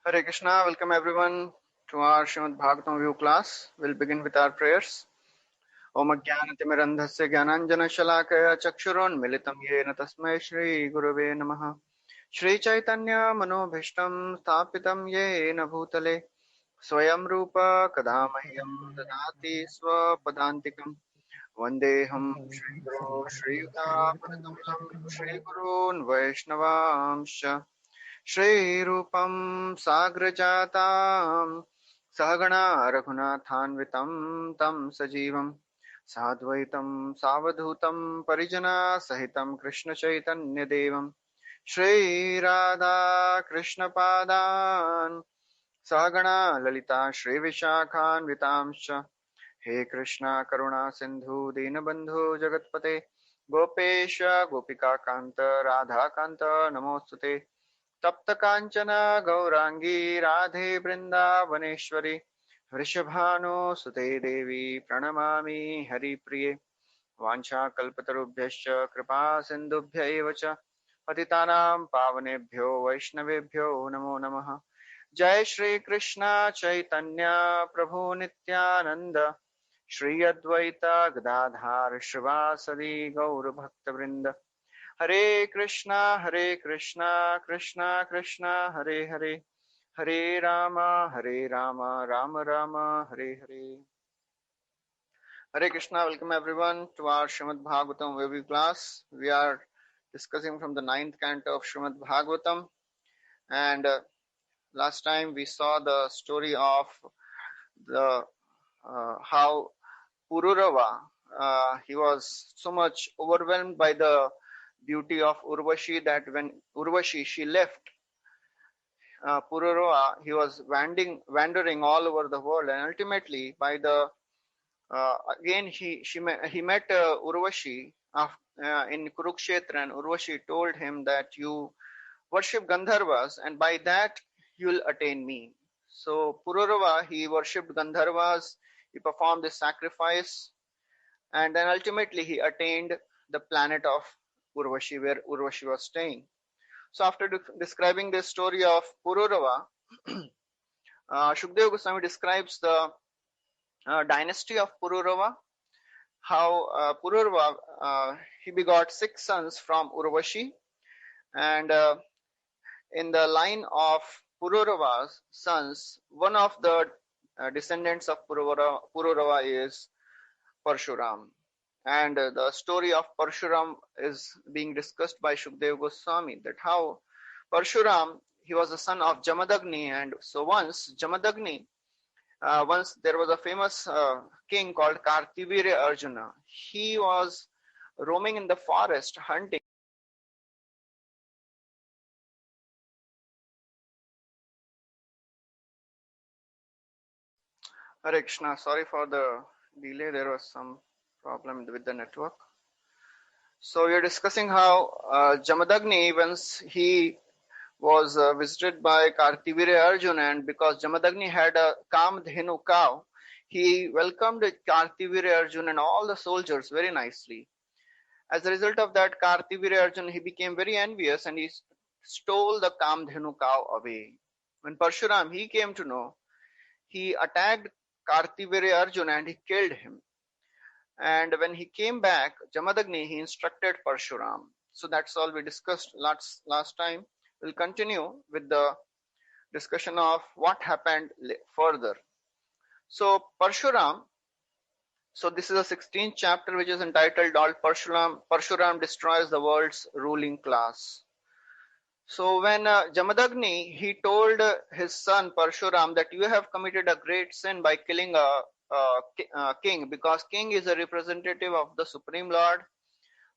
Hare Krishna, welcome everyone to our Srimad Bhagavatam view class. We'll begin with our prayers. Om Jnanatimirandhasya Jnananjana Shalakaya Chakshurun Militam Yena Tasmai Shri Gurave Namaha Shri Chaitanya Manobhishtam Sthapitam Yena Bhutale Swayam Rupa Kadamahyam Dadati Swapadantikam Vandeham Shri Guru Shri Yuta Padakamalam Shri Gurun Vaishnavamsha Shri Rupam Sagrajatam Sahagana Raghunathanvitam Tam Sajivam Sadvaitam Savadhutam Parijana Sahitam Krishna Chaitanya Devam Shri Radha Krishna Padan Sahagana Lalita Shri Vishakhan Vitamsha He Krishna Karuna Sindhu Dinabandhu Jagatpate Gopesha Gopika Kanta Radha Kanta Namostute तप्त कांचन गौरांगी राधे वृंदावनेश्वरी वृषभानुसुते देवी प्रणमामि हरिप्रिये वाञ्छाकल्पतरुभ्यश्च कृपा सिन्धुभ्यैव च पतितानां पावनेभ्यो वैष्णवेभ्यो नमो नमः। जय श्री कृष्ण चैतन्य प्रभु नित्यानंद श्री अद्वैत गदाधार श्रीवासदि गौर भक्तवृंद हरे Krishna Krishna Krishna Hare Hare Hare Ram Ram Ram Hare Hare. Hare Krishna, welcome everyone to our Srimad Bhagavatam View class. We are discussing from the 9th canto of Srimad Bhagavatam, and last time we saw the story of the how Pururava he was so much overwhelmed by the beauty of Urvashi that when Urvashi she left Pururava, he was wandering all over the world, and ultimately by the again he met Urvashi in Kurukshetra, and Urvashi told him that you worship Gandharvas, and by that you will attain me. So Pururava he worshipped Gandharvas, he performed this sacrifice, and then ultimately he attained the planet of Urvashi, where Urvashi was staying. So after describing the story of Pururava, Shukdeva Goswami describes the dynasty of Pururava, how Pururava he begot 6 sons from Urvashi, and in the line of Pururava's sons, one of the descendants of Pururava is Parshuram. And the story of Parshuram is being discussed by Shukdev Goswami, that how Parshuram, he was the son of Jamadagni, and so once Jamadagni, once there was a famous king called Kartivirya Arjuna. He was roaming in the forest hunting. Hare Krishna, sorry for the delay, there was some problem with the network. So we are discussing how Jamadagni, once he was visited by Kartivirya Arjuna, and because Jamadagni had a Kamdhenu cow, he welcomed Kartivirya Arjuna and all the soldiers very nicely. As a result of that, Kartivirya Arjuna, he became very envious and he stole the Kamdhenu cow away. When Parshuram, he came to know, he attacked Kartivirya Arjuna and he killed him. And when he came back, Jamadagni, he instructed Parshuram. So that's all we discussed last time. We'll continue with the discussion of what happened further. So Parshuram, so this is the 16th chapter, which is entitled All Parshuram Destroys the World's Ruling Class. So when Jamadagni, he told his son Parshuram that you have committed a great sin by killing a king, because king is a representative of the Supreme Lord.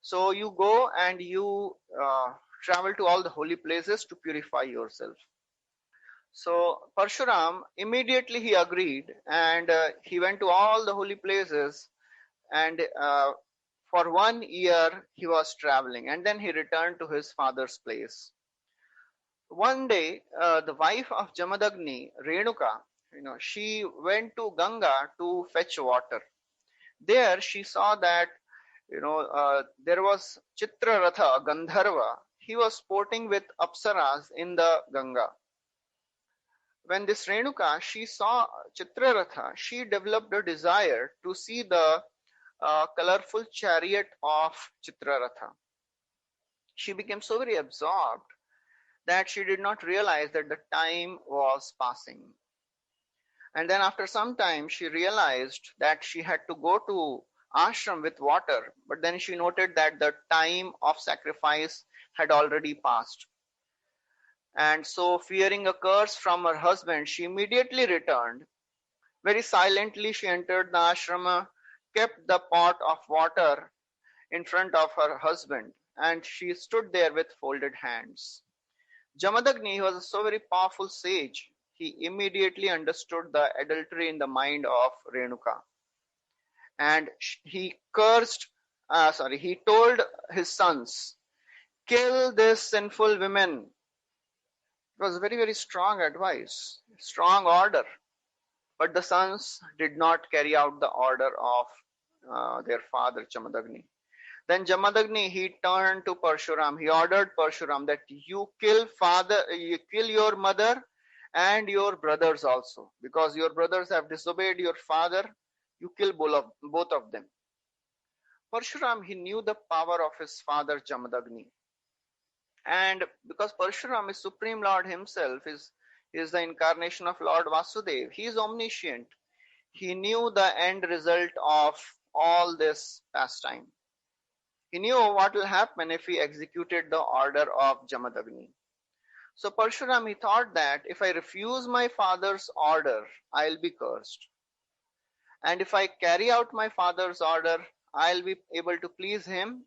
So you go and you travel to all the holy places to purify yourself. So Parshuram, immediately he agreed, and he went to all the holy places, and for 1 year he was traveling, and then he returned to his father's place. One day, the wife of Jamadagni, Renuka, she went to Ganga to fetch water. There she saw that there was Chitraratha, Gandharva. He was sporting with Apsaras in the Ganga. when this Renuka, she saw Chitraratha, she developed a desire to see the colorful chariot of Chitraratha. She became so very absorbed that she did not realize that the time was passing. And then after some time, she realized that she had to go to ashram with water, but then she noted that the time of sacrifice had already passed. And so, fearing a curse from her husband, she immediately returned. Very silently, she entered the ashrama, kept the pot of water in front of her husband, and she stood there with folded hands. Jamadagni was a so very powerful sage. He immediately understood the adultery in the mind of Renuka, and he told his sons, kill this sinful woman. It was very, very strong advice, strong order. But the sons did not carry out the order of their father Jamadagni. Then Jamadagni, he turned to Parshuram. He ordered Parshuram that you kill your mother and your brothers also, because your brothers have disobeyed your father. You kill both of them. Parshuram, he knew the power of his father Jamadagni, and because Parshuram is Supreme Lord himself, is the incarnation of Lord Vasudev. He is omniscient. He knew the end result of all this pastime. He knew what will happen if he executed the order of Jamadagni. So Parshuram, he thought that if I refuse my father's order, I'll be cursed. And if I carry out my father's order, I'll be able to please him.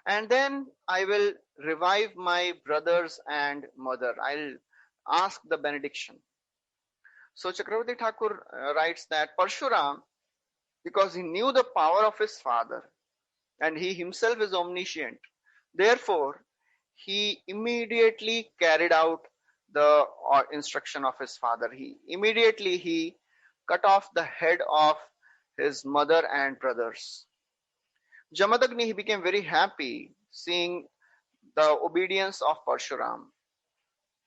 And then I will revive my brothers and mother. I'll ask the benediction. So Chakravarti Thakur writes that Parshuram, because he knew the power of his father, and he himself is omniscient, therefore he immediately carried out the instruction of his father. He cut off the head of his mother and brothers. Jamadagni, he became very happy seeing the obedience of Parshuram,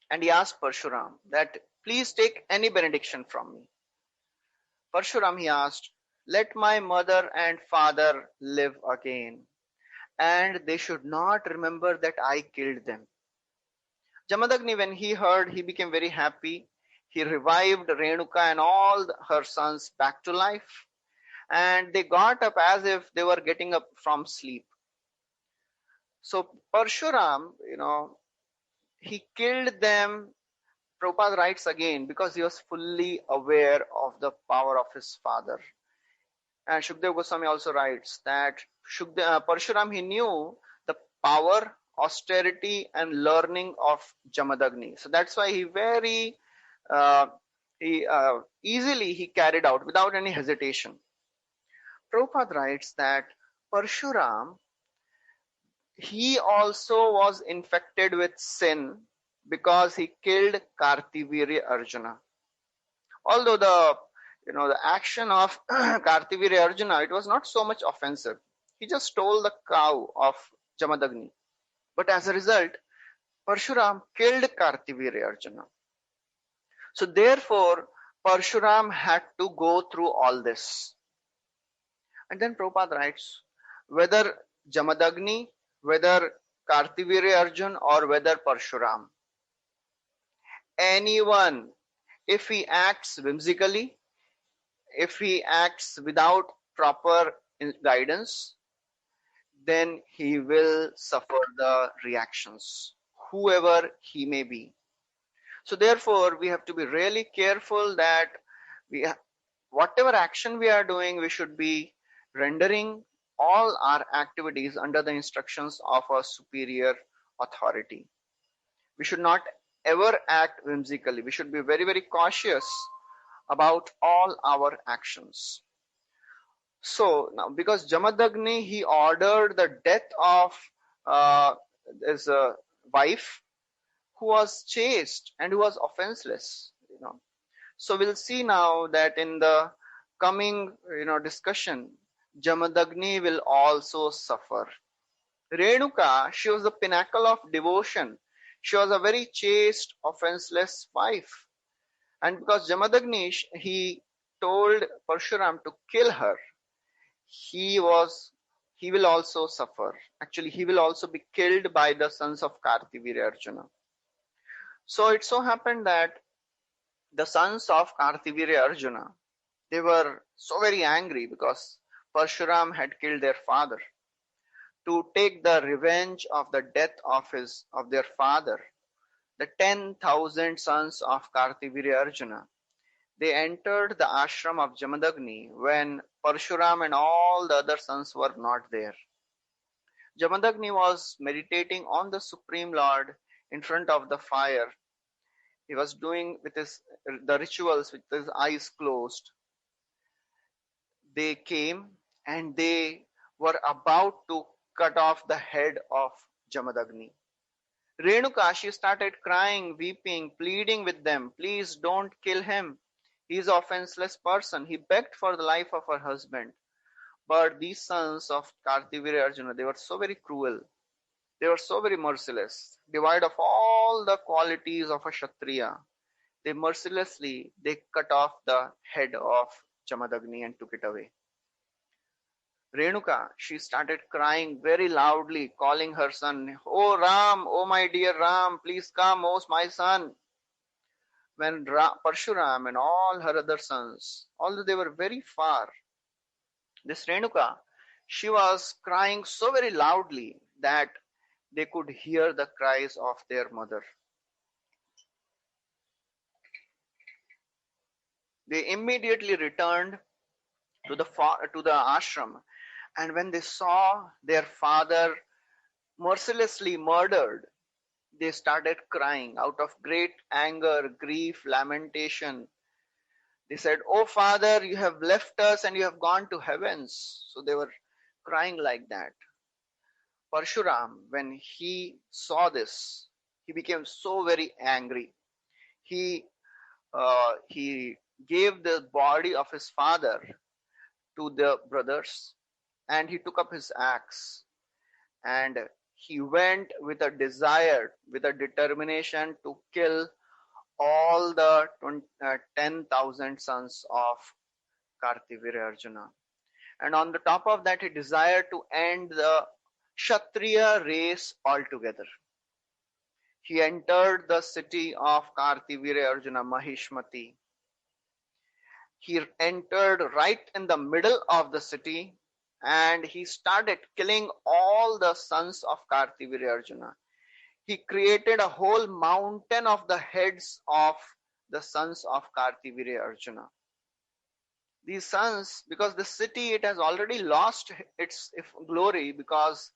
and he asked Parshuram that please take any benediction from me. Parshuram, he asked, let my mother and father live again, and they should not remember that I killed them. Jamadagni, when he heard, he became very happy. He revived Renuka and all her sons back to life, and they got up as if they were getting up from sleep. So Parshuram, he killed them, Prabhupada writes again, because he was fully aware of the power of his father. And Shukdev Goswami also writes that Parshuram, he knew the power, austerity, and learning of Jamadagni. So that's why he very easily he carried out without any hesitation. Prabhupada writes that Parshuram, he also was infected with sin because he killed Kartivirya Arjuna. Although the action of Kartivirya Arjuna, it was not so much offensive. He just stole the cow of Jamadagni. But as a result, Parshuram killed Kartivirya Arjuna. So therefore, Parshuram had to go through all this. And then Prabhupada writes, whether Jamadagni, whether Kartivirya Arjuna, or whether Parshuram, anyone, if he acts whimsically, if he acts without proper guidance, then he will suffer the reactions, whoever he may be. So therefore, we have to be really careful that whatever action we are doing, we should be rendering all our activities under the instructions of a superior authority. We should not ever act whimsically. We should be very, very cautious about all our actions. So now, because Jamadagni, he ordered the death of his wife, who was chaste and who was offenseless. So we'll see now that in the coming discussion, Jamadagni will also suffer. Renuka, she was the pinnacle of devotion. She was a very chaste, offenseless wife. And because Jamadagni, he told Parshuram to kill her, he was he will also suffer. Actually, he will also be killed by the sons of Kartivirya Arjuna. So it so happened that the sons of Kartivirya Arjuna, they were so very angry because Parshuram had killed their father. To take the revenge of the death of their father, the 10,000 sons of Kartivirya Arjuna, they entered the ashram of Jamadagni when Parshuram and all the other sons were not there. Jamadagni was meditating on the Supreme Lord in front of the fire. He was doing the rituals with his eyes closed. They came and they were about to cut off the head of Jamadagni. Renuka, she started crying, weeping, pleading with them, please don't kill him. He is an offenseless person. He begged for the life of her husband. But these sons of Kartivirya Arjuna, they were so very cruel. They were so very merciless. Devoid of all the qualities of a Kshatriya. They cut off the head of Jamadagni and took it away. Renuka, she started crying very loudly, calling her son, "Oh Ram, oh my dear Ram, please come, oh my son." When Parshuram and all her other sons, although they were very far, this Renuka, she was crying so very loudly that they could hear the cries of their mother. They immediately returned to the ashram, and when they saw their father mercilessly murdered, they started crying out of great anger, grief, lamentation. They said, "Oh Father, you have left us and you have gone to heavens." So they were crying like that. Parshuram, when he saw this, he became so very angry. He gave the body of his father to the brothers, and he took up his axe, and he went with a desire, with a determination to kill all the 10,000 sons of Kartivirya Arjuna. And on the top of that, he desired to end the Kshatriya race altogether. He entered the city of Kartivirya Arjuna, Mahishmati. He entered right in the middle of the city and he started killing all the sons of Kartivirya Arjuna. He created a whole mountain of the heads of the sons of Kartivirya Arjuna. These sons, because the city, it has already lost its glory because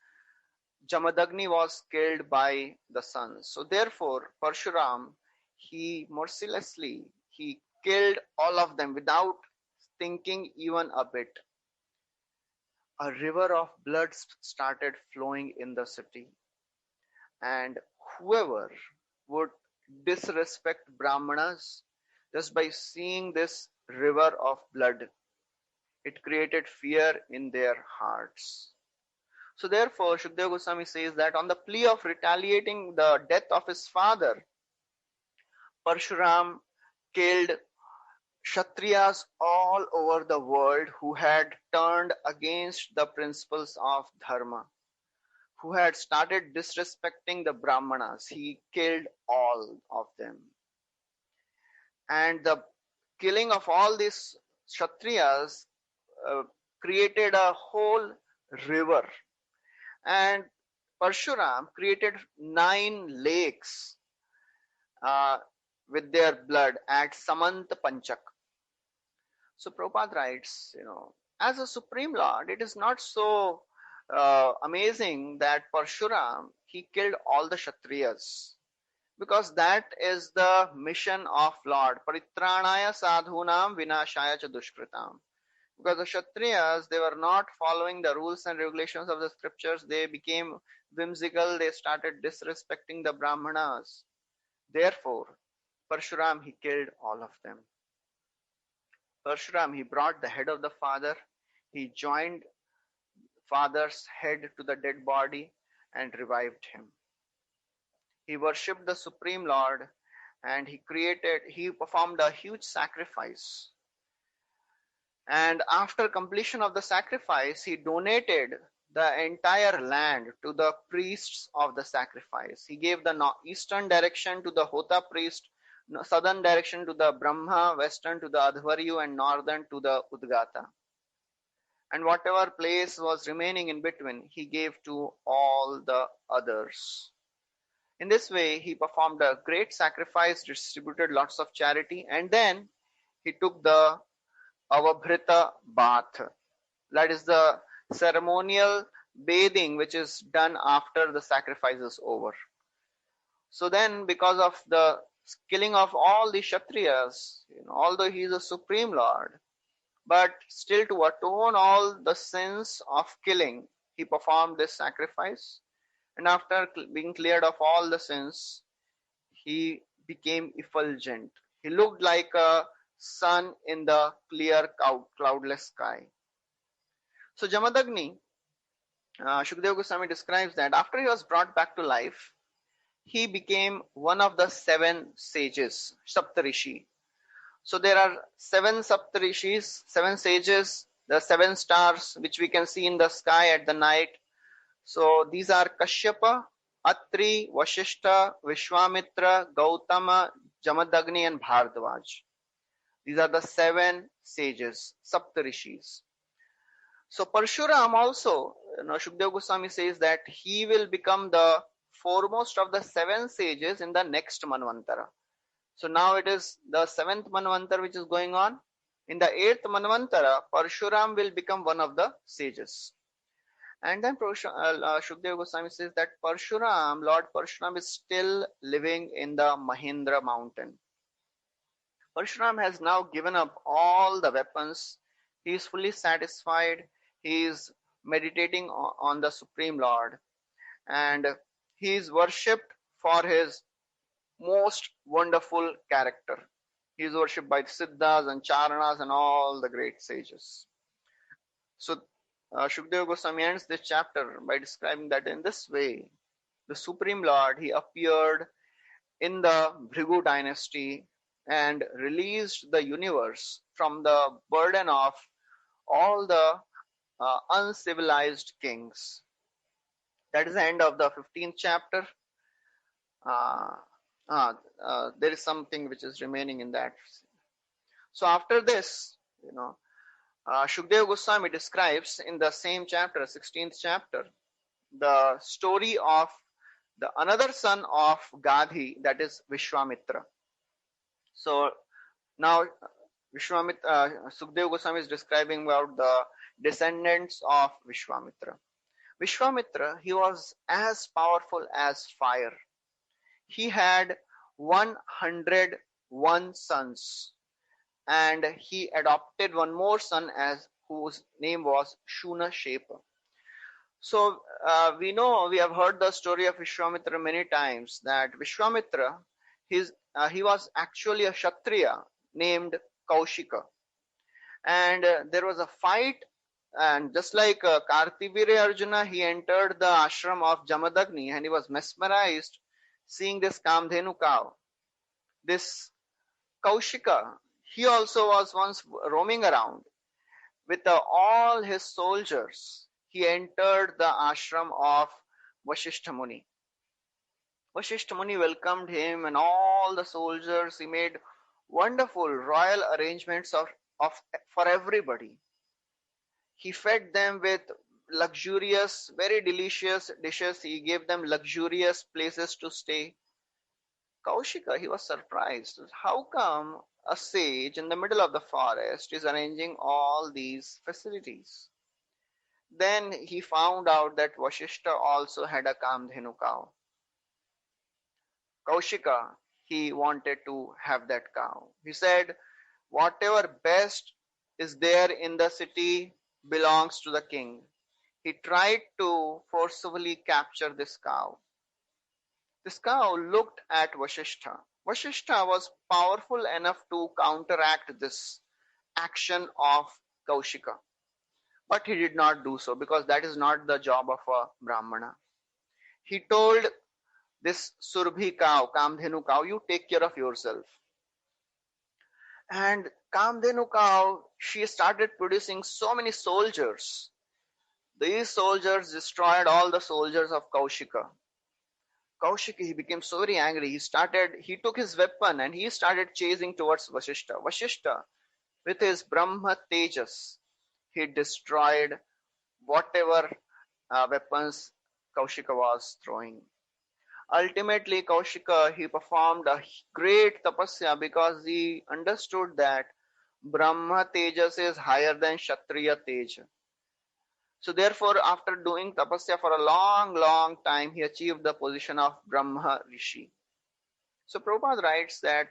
Jamadagni was killed by the sons. So therefore, Parshuram, he mercilessly, he killed all of them without thinking even a bit. A river of blood started flowing in the city. And whoever would disrespect Brahmanas, just by seeing this river of blood, it created fear in their hearts. So therefore, Shukdev Goswami says that on the plea of retaliating the death of his father, Parshuram killed Kshatriyas all over the world who had turned against the principles of Dharma, who had started disrespecting the Brahmanas. He killed all of them. And the killing of all these Kshatriyas created a whole river. And Parshuram created 9 lakes with their blood at Samant Panchak. So Prabhupada writes, as a Supreme Lord, it is not so amazing that Parshuram, he killed all the Kshatriyas. Because that is the mission of Lord. Paritranaya sadhunam vinashaya cha dushkritam. Because the Kshatriyas, they were not following the rules and regulations of the scriptures. They became whimsical. They started disrespecting the Brahmanas. Therefore, Parshuram, he killed all of them. Parshuram, he brought the head of the father. He joined father's head to the dead body and revived him. He worshipped the Supreme Lord and he performed a huge sacrifice. And after completion of the sacrifice, he donated the entire land to the priests of the sacrifice. He gave the eastern direction to the Hota priest, southern direction to the Brahma, western to the Adhvaryu, and northern to the Udgata. And whatever place was remaining in between, he gave to all the others. In this way, he performed a great sacrifice, distributed lots of charity, and then he took the Avabhrita bath. That is the ceremonial bathing which is done after the sacrifice is over. So then, because of the killing of all the Kshatriyas, although he is a supreme lord, but still to atone all the sins of killing, he performed this sacrifice. And after being cleared of all the sins, he became effulgent. He looked like a sun in the clear cloudless sky. So Jamadagni, Shukadeva Goswami describes that after he was brought back to life, he became one of the 7 sages, Saptarishi. So there are 7 Saptarishis, 7 sages, the 7 stars which we can see in the sky at the night. So these are Kashyapa, Atri, Vashishta, Vishwamitra, Gautama, Jamadagni, and Bhardwaj. These are the 7 sages, Saptarishis. So Parshuram also, Shukadeva Goswami says that he will become the foremost of the 7 sages in the next Manvantara. So now it is the 7th Manvantara which is going on. In the 8th Manvantara, Parshuram will become one of the sages. And then Shukadeva Goswami says that Lord Parshuram is still living in the Mahindra mountain. Parshuram has now given up all the weapons. He is fully satisfied. He is meditating on the Supreme Lord. And he is worshipped for his most wonderful character. He is worshipped by Siddhas and Charanas and all the great sages. So Shukadeva Goswami ends this chapter by describing that in this way, the Supreme Lord, he appeared in the Bhrigu dynasty and released the universe from the burden of all the uncivilized kings. That is the end of the 15th chapter. There is something which is remaining in that. So after this, Shukadeva Goswami describes in the same chapter, 16th chapter, the story of the another son of Gadhi, that is Vishwamitra. So now Shukadeva Goswami is describing about the descendants of Vishwamitra. Vishwamitra, he was as powerful as fire. He had 101 sons, and he adopted one more son whose name was Shunashepa. So we have heard the story of Vishwamitra many times, that Vishwamitra, he was actually a Kshatriya named Kaushika. And there was a fight, and just like Kartivira Arjuna, he entered the ashram of Jamadagni and he was mesmerized seeing this Kamdhenu cow. This Kaushika, he also was once roaming around with all his soldiers. He entered the ashram of Vasishtha Muni. Vasishtha Muni welcomed him and all the soldiers. He made wonderful royal arrangements for everybody. He fed them with luxurious, very delicious dishes. He gave them luxurious places to stay. Kaushika, he was surprised. How come a sage in the middle of the forest is arranging all these facilities? Then he found out that Vasishtha also had a Kamdhenu cow. Kaushika, he wanted to have that cow. He said, whatever best is there in the city belongs to the king. He tried to forcibly capture this cow. This cow looked at Vasishtha. Vasishtha was powerful enough to counteract this action of Kaushika. But he did not do so, because that is not the job of a Brahmana. He told this Surbhi cow, Kamdhenu cow, you take care of yourself. And Kamdhenu cow, she started producing so many soldiers. These soldiers destroyed all the soldiers of Kaushika. Kaushika, he became so very angry. He took his weapon and he started chasing towards Vashishta. Vashishta, with his Brahma Tejas, he destroyed whatever weapons Kaushika was throwing. Ultimately, Kaushika, he performed a great tapasya because he understood that Brahma Tejas is higher than Kshatriya Teja. So therefore, after doing tapasya for a long, long time, he achieved the position of Brahma Rishi. So Prabhupada writes that,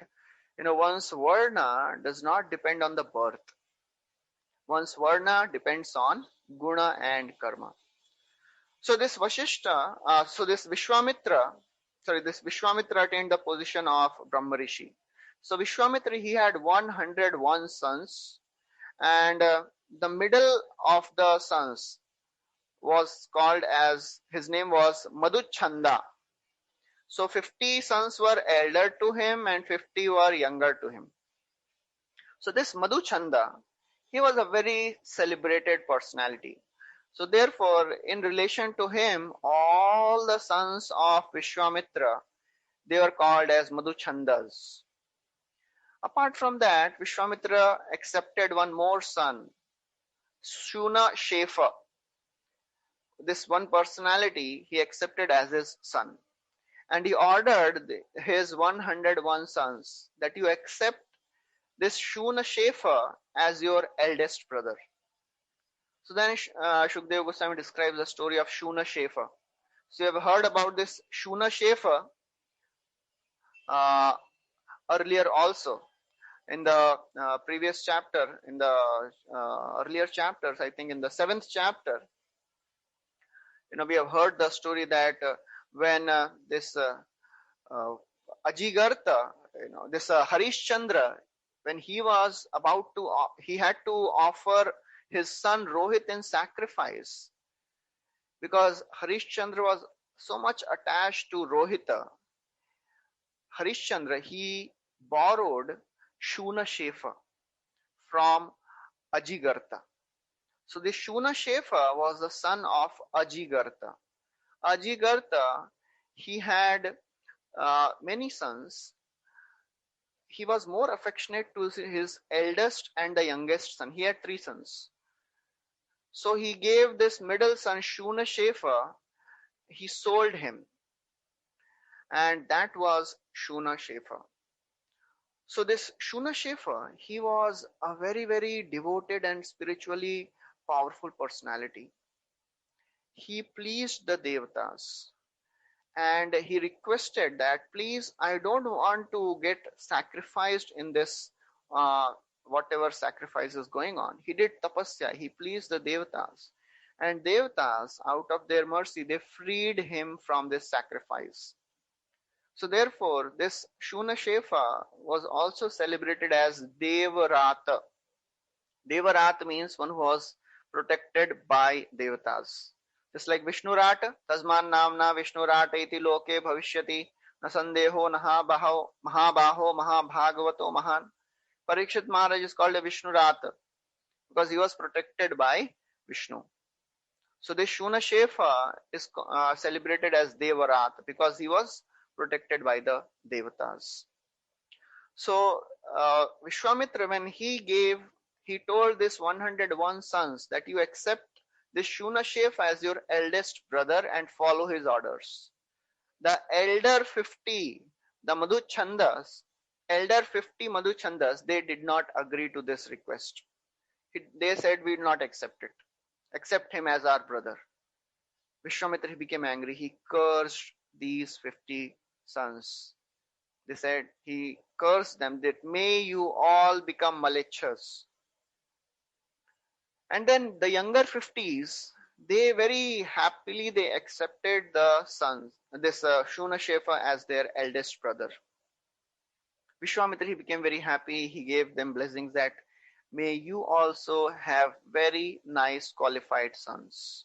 one's varna does not depend on the birth. One's varna depends on guna and karma. So this this Vishwamitra attained the position of Brahma Rishi. So Vishwamitra, he had 101 sons, and the middle of the sons was called as, his name was Madhuchanda. So 50 sons were elder to him and 50 were younger to him. So this Madhuchanda, he was a very celebrated personality. So therefore, in relation to him, all the sons of Vishwamitra, they were called as Madhuchandas. Apart from that, Vishwamitra accepted one more son, Shuna Shefa. This one personality he accepted as his son. And he ordered his 101 sons that you accept this Shuna Shefa as your eldest brother. So then Shukdev Goswami describes the story of Shuna Shefa. So you have heard about this Shuna Shefa earlier also. In the previous chapter, in the earlier chapters, I think in the 7th chapter, we have heard the story that when this Ajigartha, this Harishchandra, when he was about to, he had to offer his son Rohit in sacrifice, because Harishchandra was so much attached to Rohita. Harishchandra, he borrowed Shuna Shefa from Ajigartha. So this Shuna Shefa was the son of Ajigartha. Ajigartha, he had many sons. He was more affectionate to his eldest and the youngest son. He had 3 sons. So he gave this middle son Shuna Shefa, he sold him. And that was Shuna Shefa. So this Shuna Shefa, he was a very, very devoted and spiritually powerful personality. He pleased the Devatas. And he requested that, please, I don't want to get sacrificed in this whatever sacrifice is going on. He did tapasya, he pleased the Devatas. And Devatas, out of their mercy, they freed him from this sacrifice. So therefore, this Shuna Shefa was also celebrated as Devarata. Devarata means one who was protected by Devatas. Just like Vishnurata, Tasman Namna Vishnurata iti loke bhavishyati na sandeho naha mahabaho mahabhagavato mahan. Parikshit Maharaj is called a Vishnurata because he was protected by Vishnu. So this Shuna Shefa is celebrated as Devarata because he was protected by the Devatas. So Vishwamitra, when he told this 101 sons that you accept this Shuna Shefa as your eldest brother and follow his orders. The elder 50, the Madhuchandas, they did not agree to this request. They said, we will not accept it. Accept him as our brother. Vishwamitra, he became angry. He cursed these 50 sons. They said, he cursed them that may you all become malechas. And then the younger 50s, they very happily, they accepted the sons, this Shuna Shefa as their eldest brother. Vishwamitra, he became very happy. He gave them blessings that may you also have very nice qualified sons.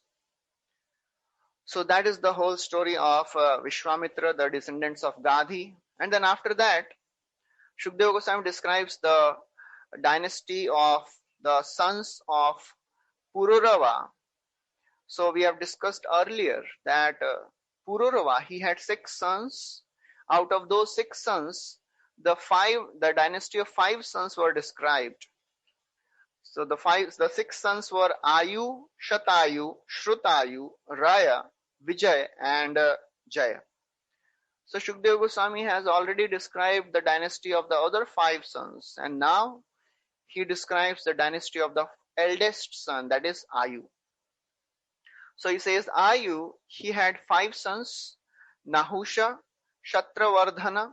So that is the whole story of Vishwamitra, the descendants of Gadhi. And then after that, Shukdeva Goswami describes the dynasty of the sons of Pururava. So we have discussed earlier that Pururava, he had 6 sons. Out of those 6 sons, the dynasty of 5 sons were described. So the 6 sons were Ayu, Shatayu, Shrutayu, Raya, Vijay, and Jaya. So Shukdeva Goswami has already described the dynasty of the other 5 sons, and now he describes the dynasty of the eldest son, that is Ayu. So he says Ayu, he had 5 sons, Nahusha, Shatravardhana,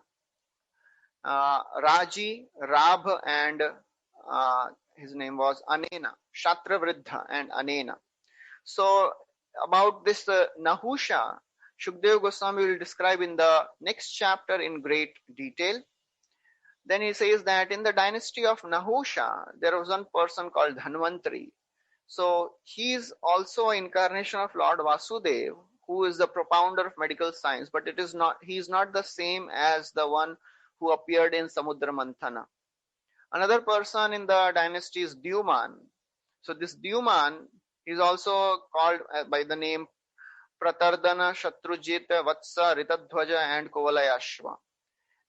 Raji, Rabh, and his name was Anena, Shatravriddha and Anena. So about this Nahusha, Shukdeva Goswami will describe in the next chapter in great detail. Then he says that in the dynasty of Nahusha, there was one person called Dhanvantari. So he is also an incarnation of Lord Vasudeva, who is the propounder of medical science, but he is not the same as the one who appeared in Samudra Manthana. Another person in the dynasty is Dyuman. So this Dyuman is also called by the name Pratardana, Shatrujit, Vatsa, Ritadhwaja, and Kovalayashva.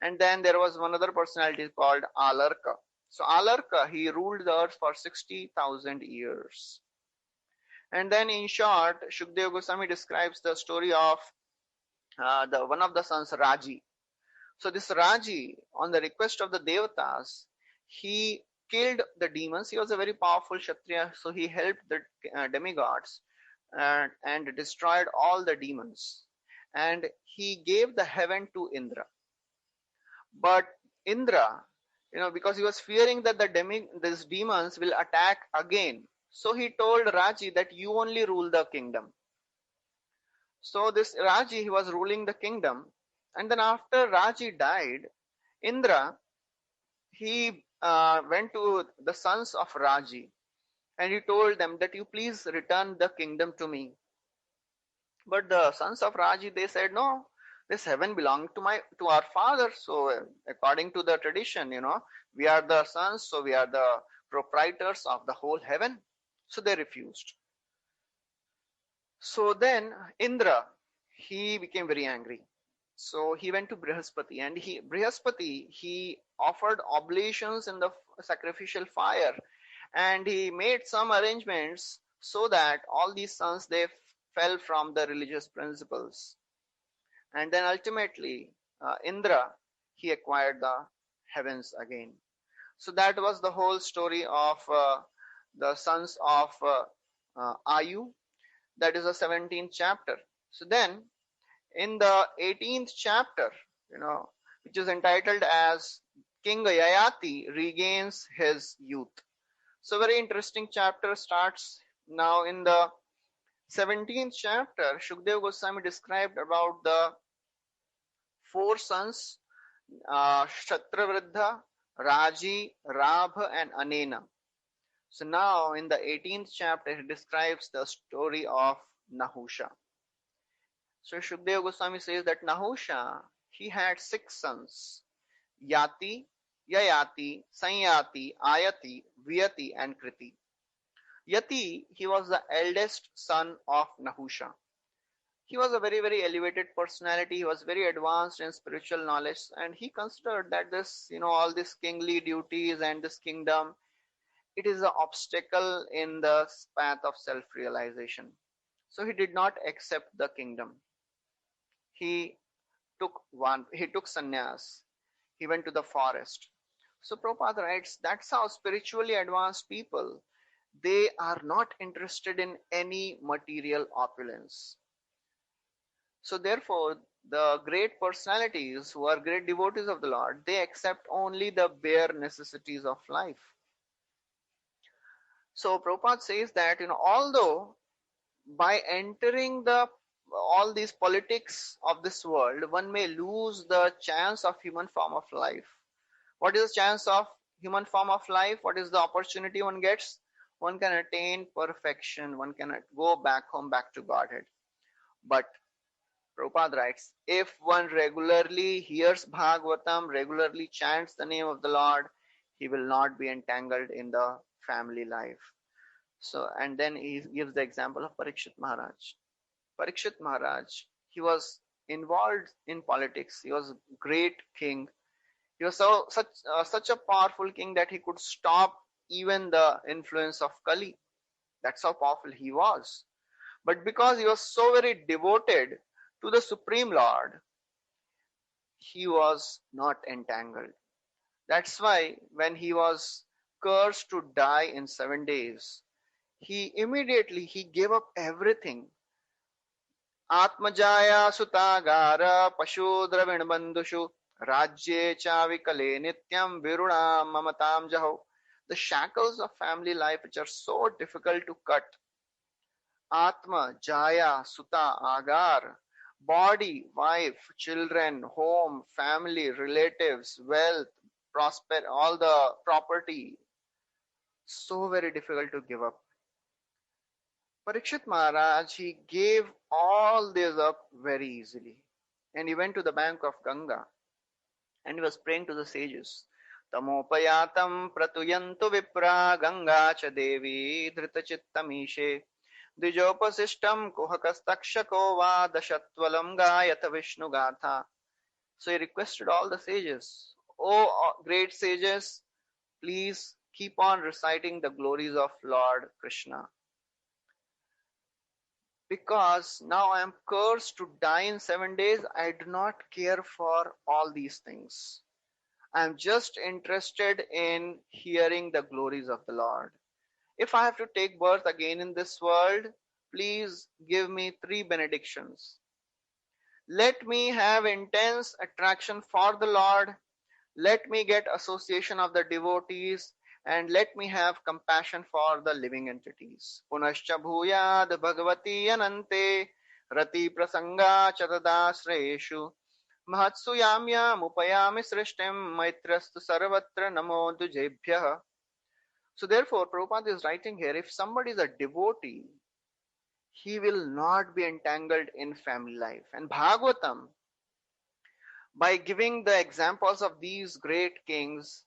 And then there was one other personality called Alarka. So Alarka, he ruled the earth for 60,000 years. And then in short, Shukdeva Goswami describes the story of one of the sons, Raji. So this Raji, on the request of the Devatas, he killed the demons. He was a very powerful Kshatriya, so he helped the demigods and destroyed all the demons. And he gave the heaven to Indra. But Indra, because he was fearing that these demons will attack again, so he told Raji that you only rule the kingdom. So this Raji, he was ruling the kingdom, and then after Raji died, Indra, he went to the sons of Raji and he told them that you please return the kingdom to me. But the sons of Raji, they said, no, this heaven belonged to our father. So according to the tradition, we are the sons, so we are the proprietors of the whole heaven. So they refused. So then Indra, he became very angry. So he went to Brihaspati, and he offered oblations in the sacrificial fire, and he made some arrangements so that all these sons, they fell from the religious principles. And then ultimately Indra, he acquired the heavens again. So that was the whole story of the sons of Ayu. That is the 17th chapter. So then in the 18th chapter, which is entitled as King Yayati regains his youth. So very interesting chapter starts now. In the 17th chapter, Shukdeva Goswami described about the 4 sons, Shatravriddha, Raji, Rabh, and Anena. So now in the 18th chapter, he describes the story of Nahusha. So Shukdeva Goswami says that Nahusha, he had 6 sons, Yati, Yayati, Sanyati, Ayati, Vyati, and Kriti. Yati, he was the eldest son of Nahusha. He was a very, very elevated personality. He was very advanced in spiritual knowledge, and he considered that this, all these kingly duties and this kingdom, it is an obstacle in the path of self-realization. So he did not accept the kingdom. He took sannyas. He went to the forest. So Prabhupada writes, that's how spiritually advanced people, they are not interested in any material opulence. So therefore, the great personalities who are great devotees of the Lord, they accept only the bare necessities of life. So Prabhupada says that, although by entering all these politics of this world, one may lose the chance of human form of life. What is the chance of human form of life? What is the opportunity one gets? One can attain perfection. One can go back home, back to Godhead. But Prabhupada writes, if one regularly hears Bhagavatam, regularly chants the name of the Lord, he will not be entangled in the family life. So, and then he gives the example of Parikshit Maharaj. Parikshit Maharaj, he was involved in politics. He was a great king. He was such a powerful king that he could stop even the influence of Kali. That's how powerful he was. But because he was so very devoted to the Supreme Lord, he was not entangled. That's why when he was cursed to die in 7 days, he gave up everything. Atmajaya sutagara pashu dravin bandushu rajye chavikale nityam virunam mamatam jaho. The shackles of family life which are so difficult to cut. Atma, Jaya, Suta, Agar, body, wife, children, home, family, relatives, wealth, prosper, all the property. So very difficult to give up. Parikshit Maharaj, he gave all this up very easily. And he went to the bank of Ganga and he was praying to the sages. Tamopayatam pratuyantu vipra ganga cha devi dhritachittamishe Dijopasishtam kuhakastakshako va dashatvalam gayata Vishnu gatha. So he requested all the sages, oh great sages, please keep on reciting the glories of Lord Krishna. Because now I am cursed to die in 7 days, I do not care for all these things. I am just interested in hearing the glories of the Lord. If I have to take birth again in this world, please give me 3 benedictions. Let me have intense attraction for the Lord. Let me get association of the devotees. And let me have compassion for the living entities. Punascha bhuyad bhagavati anante rati prasanga chatadasrayeshu mahatsu yamya mupayami srishtim maitrastu sarvatra namo dujebhyah. So therefore, Prabhupada is writing here, if somebody is a devotee, he will not be entangled in family life. And Bhagavatam, by giving the examples of these great kings,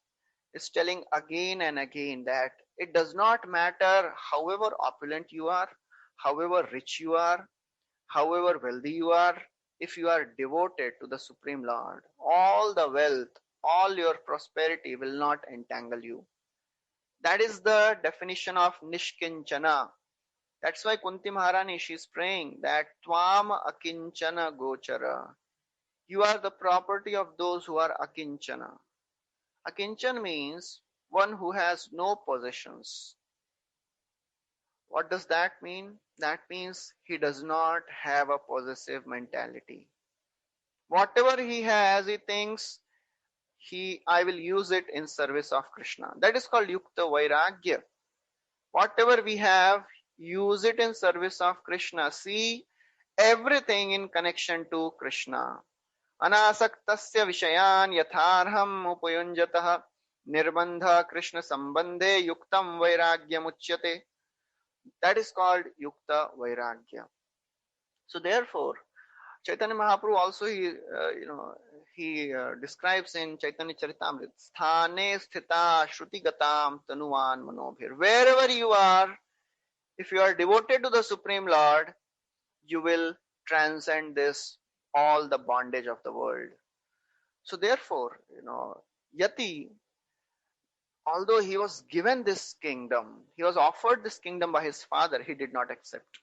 is telling again and again that it does not matter however opulent you are, however rich you are, however wealthy you are, if you are devoted to the Supreme Lord, all the wealth, all your prosperity will not entangle you. That is the definition of Nishkinchana. That's why Kunti Maharani, she is praying that Tvam Akinchana Gochara. You are the property of those who are Akinchana. Akinchan means one who has no possessions. What does that mean? That means he does not have a possessive mentality. Whatever he has, he thinks I will use it in service of Krishna. That is called Yukta Vairagya. Whatever we have, use it in service of Krishna. See everything in connection to Krishna. Anasaktasya vishayan yatharham upayunjatah nirbandha Krishna sambandhe yuktam vairagyam uchyate. That is called Yukta Vairagya. So therefore, Chaitanya Mahaprabhu also he describes in Chaitanya Charitamrita, Sthane sthita shrutigatam tanuvan manobhir. Wherever you are, if you are devoted to the Supreme Lord, you will transcend this, all the bondage of the world. So therefore, Yati, although he was given this kingdom, he was offered this kingdom by his father, he did not accept.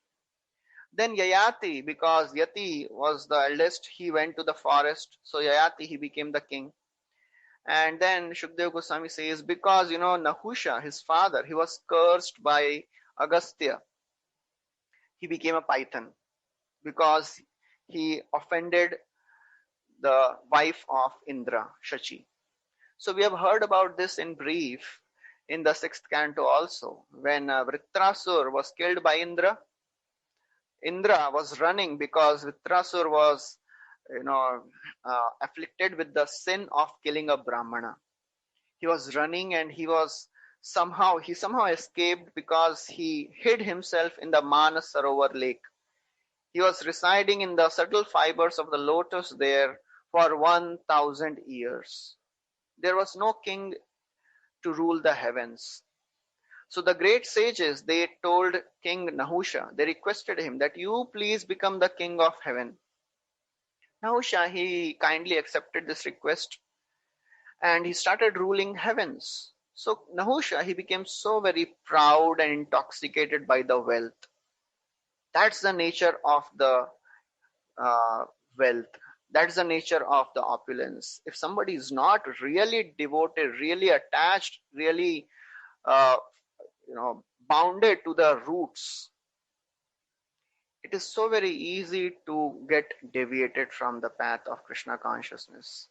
Then Yayati, because Yati was the eldest, he went to the forest. So Yayati, he became the king. And then Shukdev Goswami says, because, Nahusha, his father, he was cursed by Agastya. He became a python because he offended the wife of Indra, Shachi. So we have heard about this in brief in the 6th canto also. When Vritrasur was killed by Indra was running because Vritrasur was, afflicted with the sin of killing a Brahmana. He was running and he somehow escaped because he hid himself in the Manas Sarovar lake. He was residing in the subtle fibers of the lotus there for 1,000 years. There was no king to rule the heavens. So the great sages, they told King Nahusha, they requested him that you please become the king of heaven. Nahusha, he kindly accepted this request and he started ruling heavens. So Nahusha, he became so very proud and intoxicated by the wealth. That's the nature of the uh, wealth. That's the nature of the opulence. If somebody is not really devoted, really attached, really uh, bounded to the roots, it is so very easy to get deviated from the path of Krishna consciousness.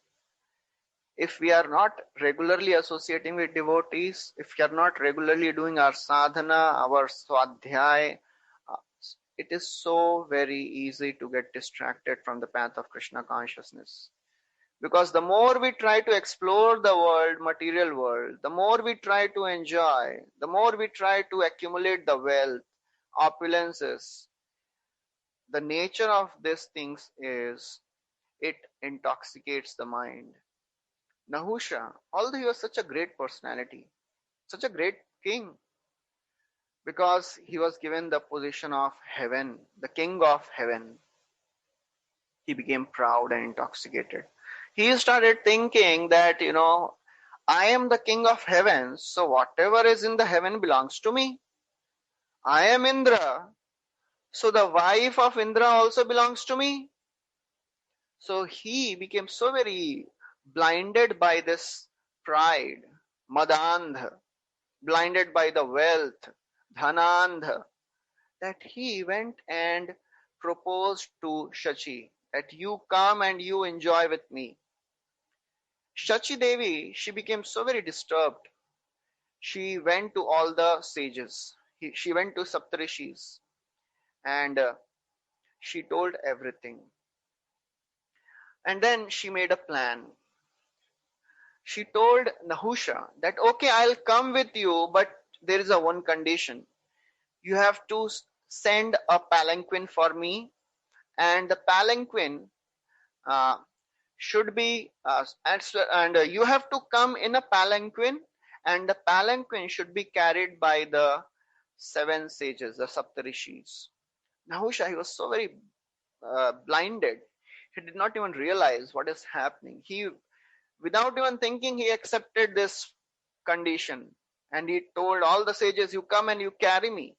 If we are not regularly associating with devotees, if we are not regularly doing our sadhana, our swadhyay, uh, it is so very easy to get distracted from the path of Krishna consciousness. Because the more we try to explore the world, material world, the more we try to enjoy, the more we try to accumulate the wealth, opulences, the nature of these things is it intoxicates the mind. Nahusha, although he was such a great personality, such a great king, because he was given the position of heaven, the king of heaven, he became proud and intoxicated. He started thinking that, I am the king of heaven, so whatever is in the heaven belongs to me. I am Indra, so the wife of Indra also belongs to me. So he became so very blinded by this pride, madandha, blinded by the wealth, dhanandha, that he went and proposed to Shachi that you come and you enjoy with me. Shachi Devi, she became so very disturbed. She went to all the sages. She went to Saptarishis and she told everything. And then she made a plan. She told Nahusha that, okay, I'll come with you, but there is a one condition. You have to send a palanquin for me, and the palanquin uh, should be, and you have to come in a palanquin, and the palanquin should be carried by the seven sages, the Saptarishis. Nahusha, he was so very blinded. He did not even realize what is happening. He, without even thinking, he accepted this condition and he told all the sages, you come and you carry me.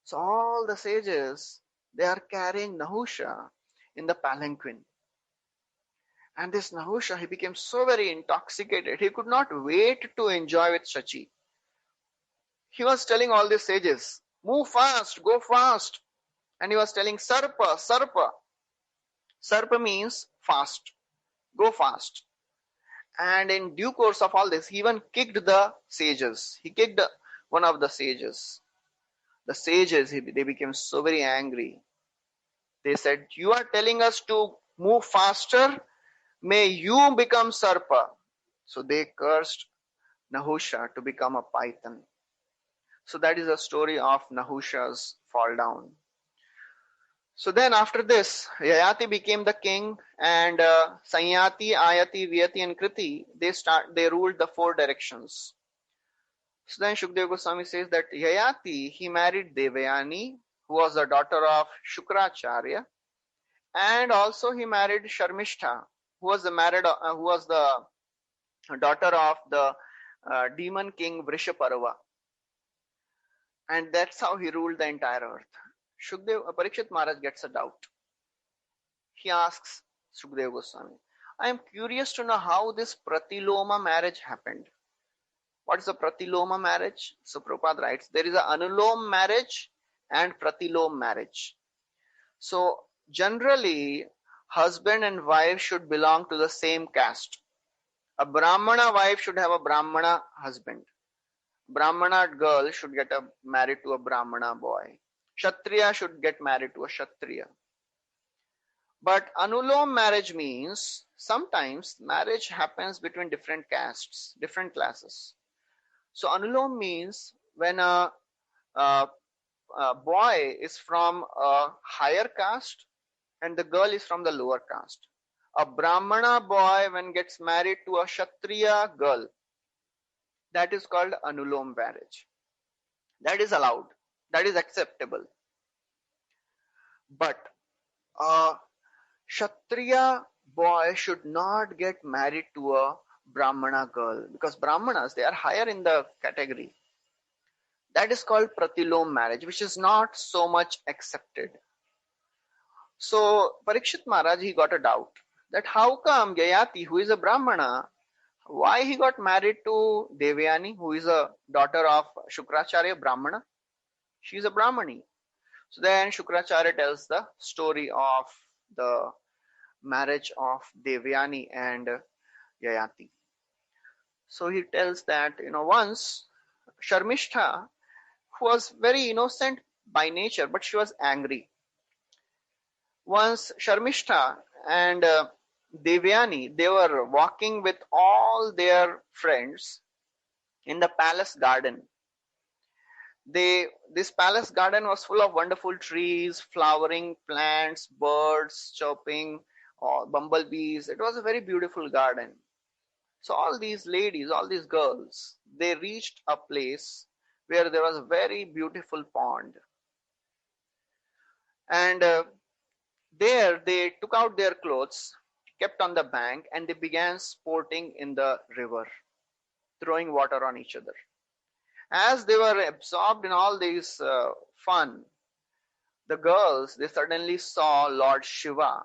So all the sages, they are carrying Nahusha in the palanquin. And this Nahusha, he became so very intoxicated. He could not wait to enjoy with Shachi. He was telling all the sages, move fast, go fast. And he was telling Sarpa, Sarpa. Sarpa means fast, go fast. And in due course of all this, he even kicked the sages. He kicked one of the sages. The sages, they became so very angry. They said, you are telling us to move faster? May you become Sarpa. So they cursed Nahusha to become a python. So that is the story of Nahusha's fall down. So then after this, Yayati became the king, and Sanyati, Ayati, Vyati and Kriti, they ruled the four directions. So then Shukdev Goswami says that Yayati, he married Devayani, who was the daughter of Shukracharya, and also he married Sharmishtha, who was the daughter of the demon king Vrishaparva. And that's how he ruled the entire earth. Parikshit Maharaj gets a doubt. He asks Shukdev Goswami, I am curious to know how this Pratiloma marriage happened. What is a Pratiloma marriage? So Prabhupada writes, there is an Anulom marriage and Pratilom marriage. So generally, husband and wife should belong to the same caste. A Brahmana wife should have a Brahmana husband. Brahmana girl should get married to a Brahmana boy. Kshatriya should get married to a Kshatriya. But Anulom marriage means sometimes marriage happens between different castes, different classes. So Anulom means when a boy is from a higher caste and the girl is from the lower caste. A Brahmana boy, when gets married to a Kshatriya girl, that is called Anulom marriage. That is allowed. That is acceptable. But a Kshatriya boy should not get married to a Brahmana girl because Brahmanas, they are higher in the category. That is called Pratilom marriage, which is not so much accepted. So Parikshit Maharaj, he got a doubt that how come Yayati, who is a Brahmana, why he got married to Devyani, who is a daughter of Shukracharya Brahmana? She is a Brahmani. So then Shukracharya tells the story of the marriage of Devyani and Yayati. So he tells that, once Sharmishtha, who was very innocent by nature, but she was angry. Once Sharmishtha and Devyani, they were walking with all their friends in the palace garden. This palace garden was full of wonderful trees, flowering plants, birds chirping, bumblebees. It was a very beautiful garden. So all these ladies, all these girls, they reached a place where there was a very beautiful pond. And there they took out their clothes, kept on the bank, and they began sporting in the river, throwing water on each other. As they were absorbed in all this fun, the girls, they suddenly saw Lord Shiva,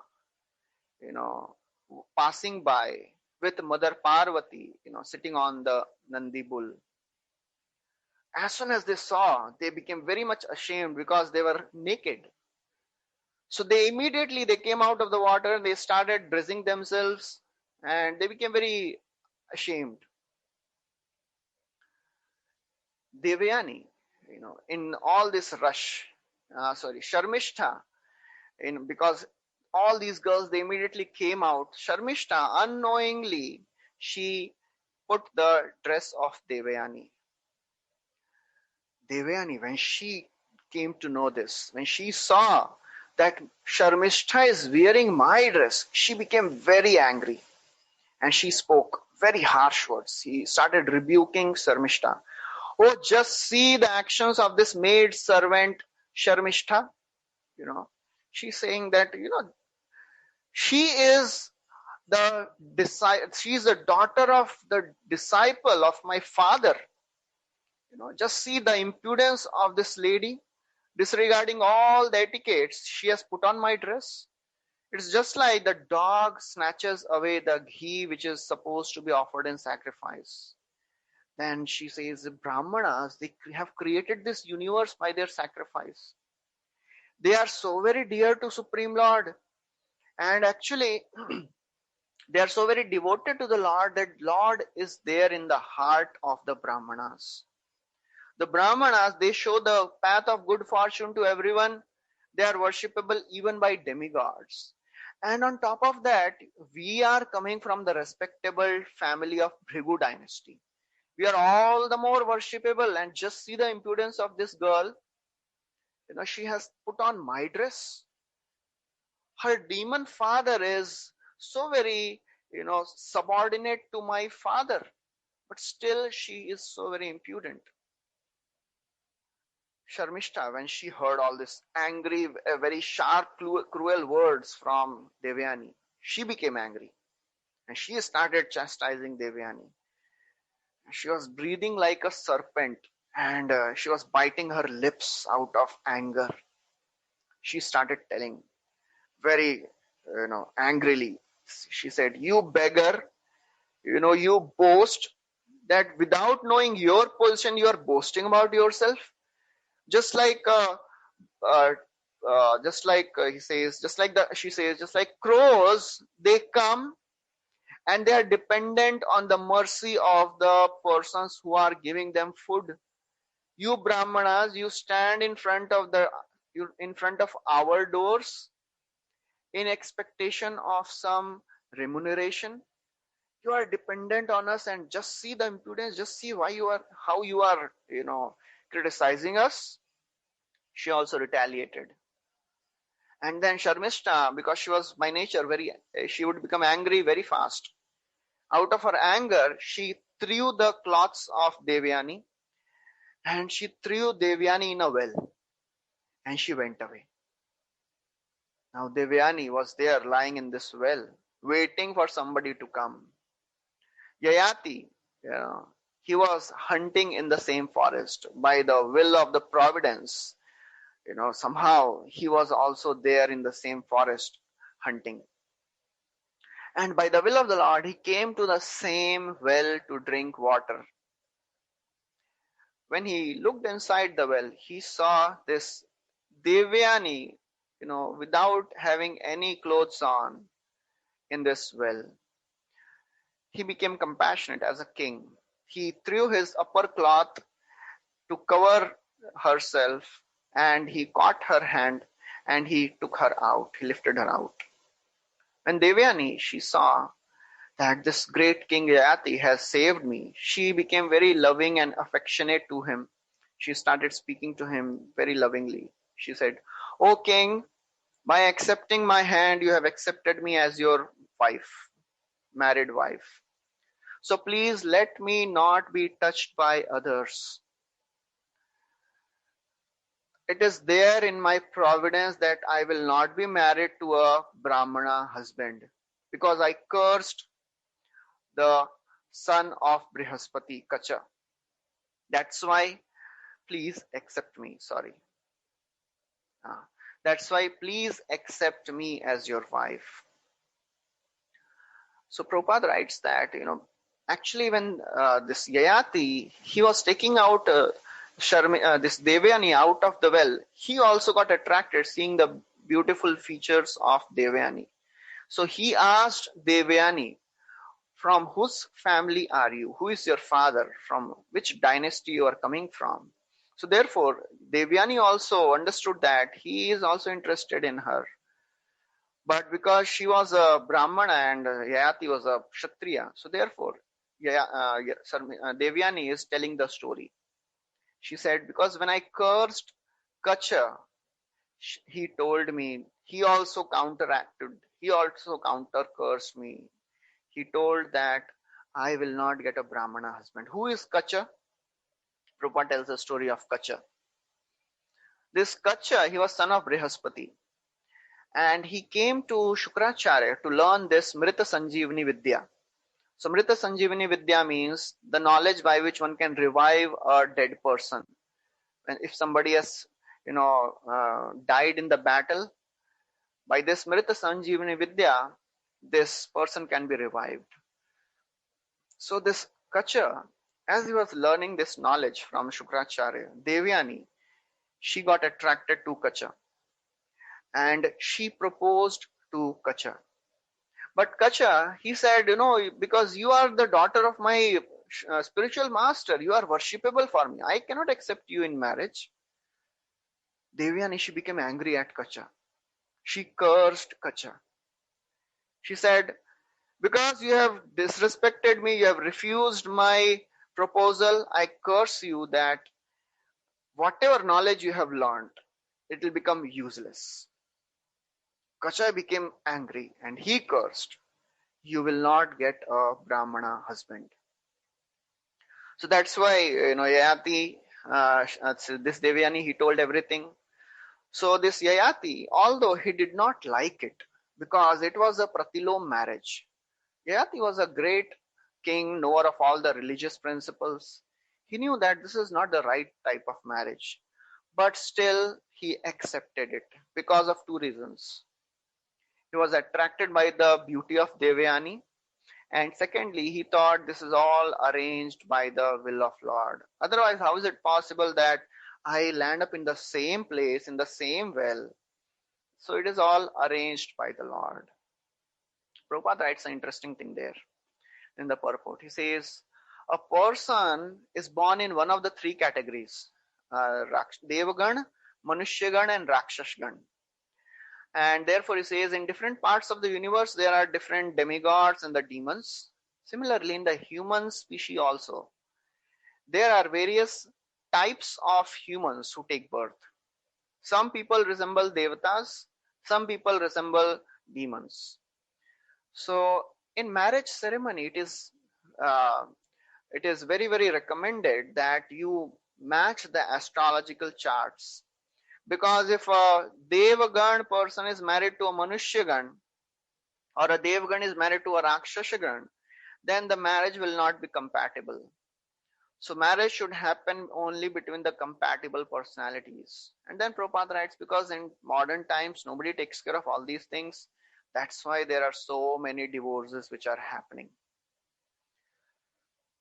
passing by with Mother Parvati, sitting on the Nandi bull. As soon as they saw, they became very much ashamed because they were naked. So they came out of the water, they started dressing themselves, and they became very ashamed. Devyani, in all this rush, Sharmishtha, because all these girls, they immediately came out. Sharmishtha, unknowingly, she put the dress of Devyani. Devyani, when she came to know this, when she saw that Sharmishtha is wearing my dress, she became very angry and she spoke very harsh words. He started rebuking Sharmishtha. Oh, just see the actions of this maid servant Sharmishtha. She's saying that, she is she is the daughter of the disciple of my father. Just see the impudence of this lady, disregarding all the etiquettes. She has put on my dress. It's just like the dog snatches away the ghee which is supposed to be offered in sacrifice. Then she says, the Brahmanas, they have created this universe by their sacrifice. They are so very dear to Supreme Lord. And actually, they are so very devoted to the Lord that Lord is there in the heart of the Brahmanas. The Brahmanas, they show the path of good fortune to everyone. They are worshipable even by demigods. And on top of that, we are coming from the respectable family of Bhrigu dynasty. We are all the more worshipable, and just see the impudence of this girl. She has put on my dress. Her demon father is so very, subordinate to my father, but still she is so very impudent. Sharmishta, when she heard all this angry, very sharp, cruel words from Devyani, she became angry and she started chastising Devyani. She was breathing like a serpent and she was biting her lips out of anger. She started telling very, angrily. She said, "You beggar, you boast that without knowing your position, you are boasting about yourself. Just like he says, she says, just like crows, they come and they are dependent on the mercy of the persons who are giving them food. You Brahmanas, you stand in front of our doors in expectation of some remuneration. You are dependent on us, and just see the impudence, just see how you are criticizing us." she also retaliated. And then Sharmishta, because she was by nature she would become angry very fast. Out of her anger, she threw the cloths of Devyani, and she threw Devyani in a well, and she went away. Now Devyani was there lying in this well, waiting for somebody to come. Yayati, he was hunting in the same forest by the will of the providence. Somehow he was also there in the same forest hunting. And by the will of the Lord, he came to the same well to drink water. When he looked inside the well, he saw this Devyani, without having any clothes on in this well. He became compassionate as a king. He threw his upper cloth to cover herself, and he caught her hand and he took her out. He lifted her out. When Devyani, she saw that this great King Yayati has saved me, she became very loving and affectionate to him. She started speaking to him very lovingly. She said, "O king, by accepting my hand, you have accepted me as your wife, married wife. So please let me not be touched by others. It is there in my providence that I will not be married to a Brahmana husband, because I cursed the son of Brihaspati, Kacha. That's why please accept me." Sorry. That's why please accept me as your wife. So Prabhupada writes that, actually when this Yayati, he was taking out this Devyani out of the well, he also got attracted seeing the beautiful features of Devyani. So he asked Devyani, "From whose family are you? Who is your father? From which dynasty you are coming from?" So therefore, Devyani also understood that he is also interested in her. But because she was a Brahmana and Yayati was a Kshatriya, so therefore, Devyani is telling the story. She said, "Because when I cursed Kacha, he told me, he also counteracted, he also counter-cursed me. He told that I will not get a Brahmana husband." Who is Kacha? Prabhupada tells the story of Kacha. This Kacha, he was son of Brihaspati. And he came to Shukracharya to learn this Mrita Sanjeevani Vidya. So Mrita Sanjeevani Vidya means the knowledge by which one can revive a dead person. And if somebody has, died in the battle, by this Mrita Sanjeevani Vidya, this person can be revived. So this Kacha, as he was learning this knowledge from Shukracharya, Devyani, she got attracted to Kacha. And she proposed to Kacha. But Kacha, he said, because you are the daughter of my spiritual master, you are worshipable for me. I cannot accept you in marriage. Devyani, she became angry at Kacha. She cursed Kacha. She said, "Because you have disrespected me, you have refused my proposal, I curse you that whatever knowledge you have learned, it will become useless." Kacha became angry and he cursed, "You will not get a Brahmana husband." So that's why, Yayati, this Devyani, he told everything. So this Yayati, although he did not like it, because it was a Pratilom marriage. Yayati was a great king, knower of all the religious principles. He knew that this is not the right type of marriage. But still, he accepted it because of two reasons. He was attracted by the beauty of Devyani, and secondly, he thought this is all arranged by the will of Lord. Otherwise, how is it possible that I land up in the same place, in the same well? So it is all arranged by the Lord. Prabhupada writes an interesting thing there in the purport. He says, a person is born in one of the three categories, Devagan, Manushyagan and Rakshasgan. And therefore he says in different parts of the universe there are different demigods and the demons. Similarly, in the human species also, there are various types of humans who take birth. Some people resemble devatas, some people resemble demons. So in marriage ceremony, uh, it is very, very recommended that you match the astrological charts. Because if a Devagan person is married to a Manushyagan, or a Devgan is married to a Rakshashagan, then the marriage will not be compatible. So marriage should happen only between the compatible personalities. And then Prabhupada writes, because in modern times nobody takes care of all these things, that's why there are so many divorces which are happening.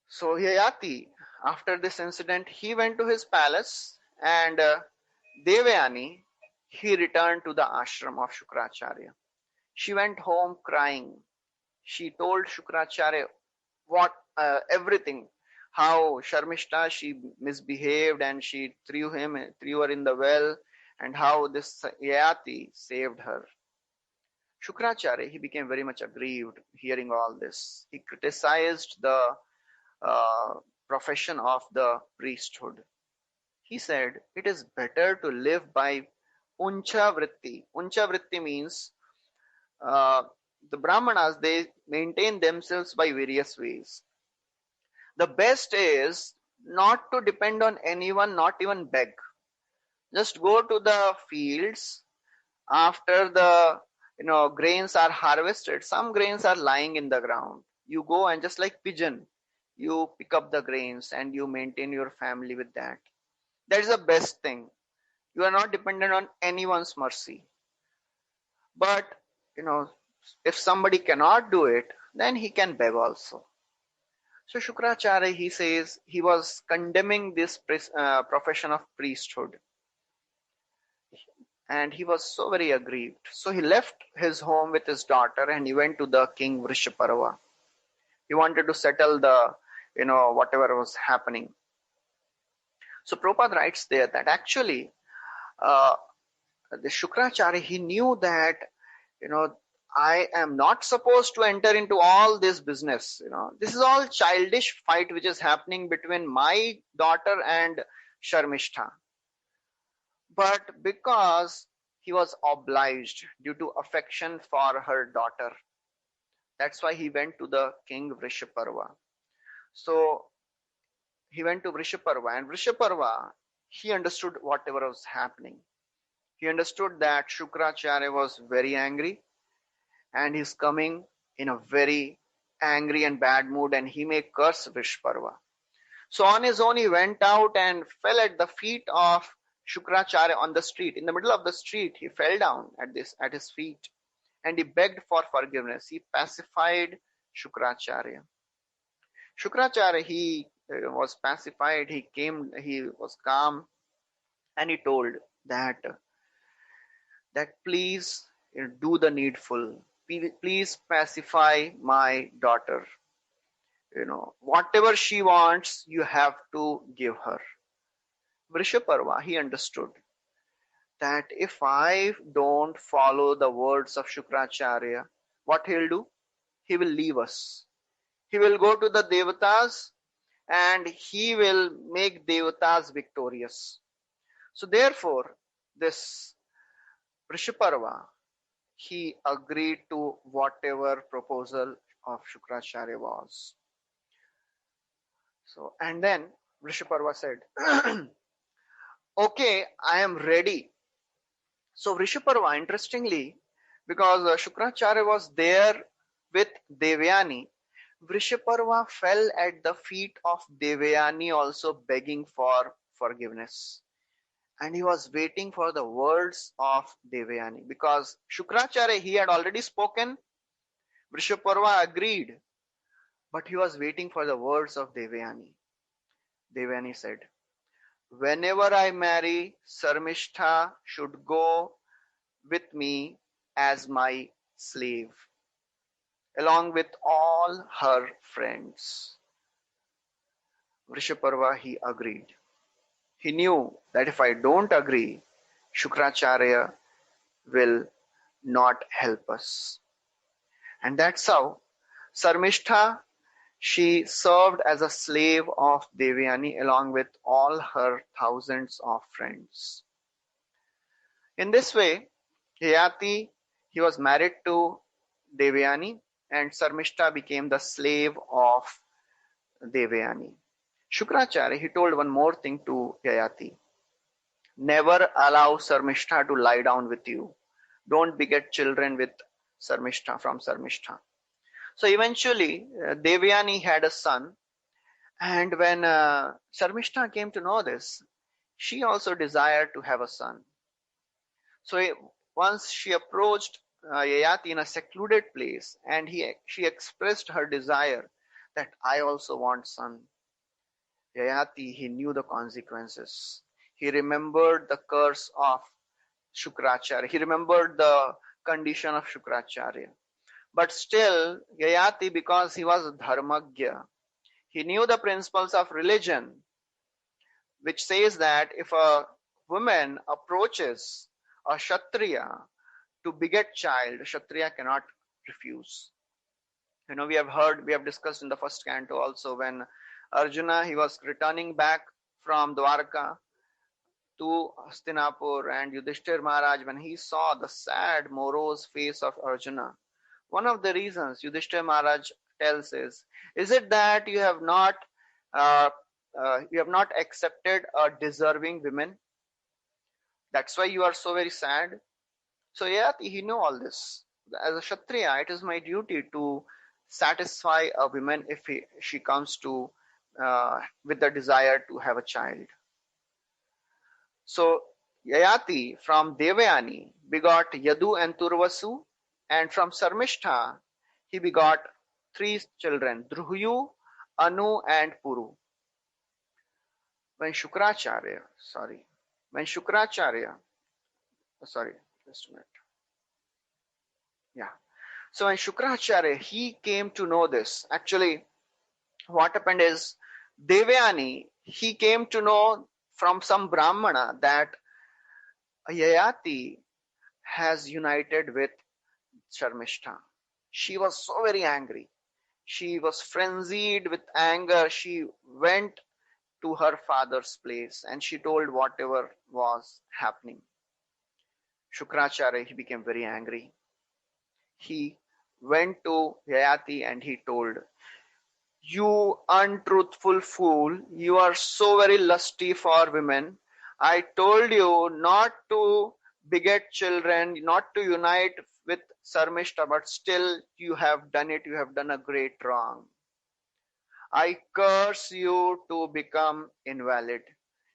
So Yayati, after this incident, he went to his palace, and Devayani, he returned to the ashram of Shukracharya. She went home crying. She told Shukracharya what everything, how Sharmishta she misbehaved and she threw her in the well, and how this Yayati saved her. Shukracharya, he became very much aggrieved hearing all this. He criticized the uh, profession of the priesthood. He said, it is better to live by uncha vritti. Uncha vritti means uh, the Brahmanas, they maintain themselves by various ways. The best is not to depend on anyone, not even beg. Just go to the fields after the grains are harvested. Some grains are lying in the ground. You go and just like pigeon, you pick up the grains and you maintain your family with that. That is the best thing. You are not dependent on anyone's mercy. But if somebody cannot do it, then he can beg also. So Shukracharya, he says, he was condemning this profession of priesthood, and he was so very aggrieved. So he left his home with his daughter and he went to the king Vrishaparva. He wanted to settle the whatever was happening. So Prabhupada writes there that actually the Shukracharya, he knew that I am not supposed to enter into all this business. This is all childish fight which is happening between my daughter and Sharmishta. But because he was obliged due to affection for her daughter, that's why he went to the king Vrishaparva. So he went to Vrishaparva, and Vrishaparva, he understood whatever was happening. He understood that Shukracharya was very angry, and he's coming in a very angry and bad mood, and he may curse Vrishaparva. So on his own, he went out and fell at the feet of Shukracharya on the street. In the middle of the street, he fell down at his feet, and he begged for forgiveness. He pacified Shukracharya. Shukracharya, he was pacified. He was calm, and he told that please do the needful. Please pacify my daughter. Whatever she wants, you have to give her. Vrishaparva, he understood that if I don't follow the words of Shukracharya, what he'll do? He will leave us. He will go to the Devatas and he will make Devatas victorious. So therefore, this Vrishaparva, he agreed to whatever proposal of Shukracharya was. So, and then Vrishaparva said, okay, I am ready. So Vrishaparva, interestingly, because Shukracharya was there with Devayani, Vrishaparva fell at the feet of Devayani also begging for forgiveness. And he was waiting for the words of Devayani, because Shukracharya, he had already spoken, Vrishaparva agreed, but he was waiting for the words of Devayani. Devayani said, whenever I marry, Sarmishtha should go with me as my slave, along with all her friends. Vrishaparva, he agreed. He knew that if I don't agree, Shukracharya will not help us. And that's how Sarmishtha, she served as a slave of Devayani along with all her thousands of friends. In this way, Yayati, he was married to Devayani, and Sarmishta became the slave of Devayani. Shukracharya, he told one more thing to Yayati. Never allow Sarmishta to lie down with you. Don't beget children with Sarmishta, from Sarmishta. So eventually, Devayani had a son, and when Sarmishta came to know this, she also desired to have a son. So once she approached Yayati in a secluded place, and she expressed her desire that I also want son. Yayati, he knew the consequences. He remembered the curse of Shukracharya. He remembered the condition of Shukracharya. But still, Yayati, because he was dharmagya, he knew the principles of religion, which says that if a woman approaches a Kshatriya to beget child, Kshatriya cannot refuse. We have discussed in the first canto also, when Arjuna, he was returning back from Dwarka to Hastinapur, and Yudhishthir Maharaj, when he saw the sad, morose face of Arjuna, one of the reasons Yudhishthir Maharaj tells is it that uh, you have not accepted a deserving women? That's why you are so very sad. So yeah, he knew all this. As a Kshatriya, it is my duty to satisfy a woman if she comes to with the desire to have a child. So Yayati from Devayani begot Yadu and Turvasu, and from Sarmishta he begot three children, Druhyu, Anu, and Puru. When Shukracharya, just a minute. Yeah. So when Shukracharya, he came to know this, actually what happened is, Devayani, he came to know from some Brahmana that Yayati has united with Sharmishta. She was so very angry. She was frenzied with anger. She went to her father's place and she told whatever was happening. Shukracharya, he became very angry. He went to Yayati and he told, you untruthful fool, you are so very lusty for women. I told you not to beget children, not to unite with Sarmishta, but still you have done it. You have done a great wrong. I curse you to become invalid.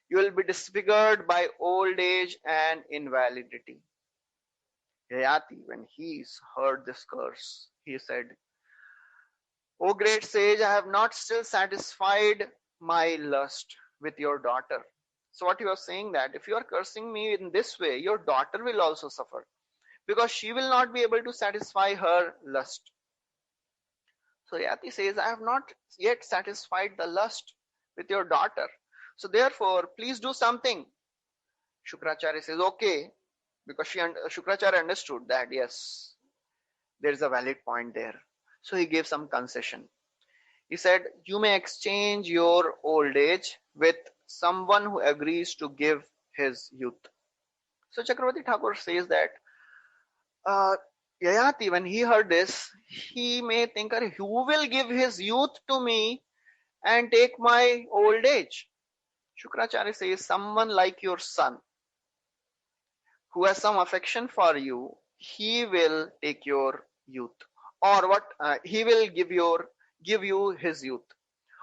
You will be disfigured by old age and invalidity. Yayati, when he heard this curse, he said, O great sage, I have not still satisfied my lust with your daughter. So what you are saying, that if you are cursing me in this way, your daughter will also suffer, because she will not be able to satisfy her lust. So Yati says, I have not yet satisfied the lust with your daughter. So therefore, please do something. Shukracharya says, okay, because Shukracharya understood that, yes, there is a valid point there. So he gave some concession. He said, you may exchange your old age with someone who agrees to give his youth. So Chakravarti Thakur says that Yayati, when he heard this, he may think, who will give his youth to me and take my old age? Shukracharya says, someone like your son, who has some affection for you, he will take your youth. Or what? He will give you his youth.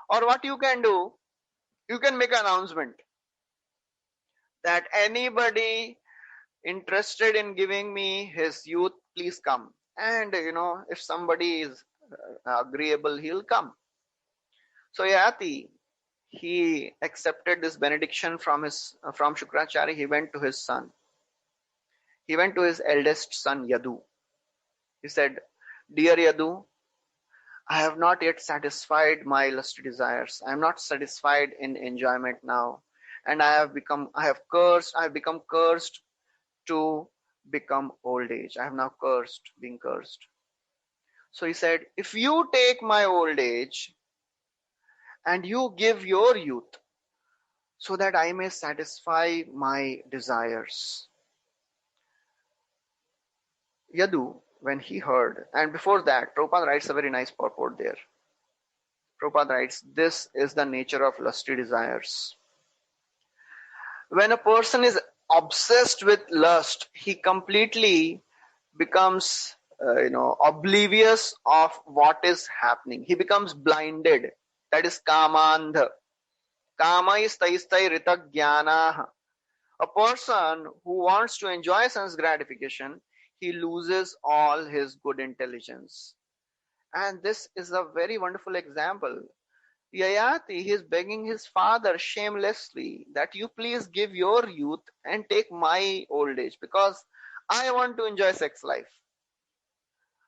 Or what you can do, you can make an announcement that anybody interested in giving me his youth, please come. And if somebody is agreeable, he'll come. So Yati, he accepted this benediction from Shukracharya. He went to his son. He went to his eldest son Yadu. He said, dear Yadu, I have not yet satisfied my lusty desires. I am not satisfied in enjoyment now. And I have become cursed to become old age. I have now being cursed. So he said, if you take my old age and you give your youth so that I may satisfy my desires, Yadu, when he heard, and before that, Prabhupada writes a very nice purport there. Prabhupada writes, this is the nature of lusty desires. When a person is obsessed with lust, he completely becomes, oblivious of what is happening. He becomes blinded. That is kamandha. Kamaistai rita. A person who wants to enjoy sense gratification, he loses all his good intelligence. And this is a very wonderful example. Yayati, he is begging his father shamelessly that you please give your youth and take my old age because I want to enjoy sex life.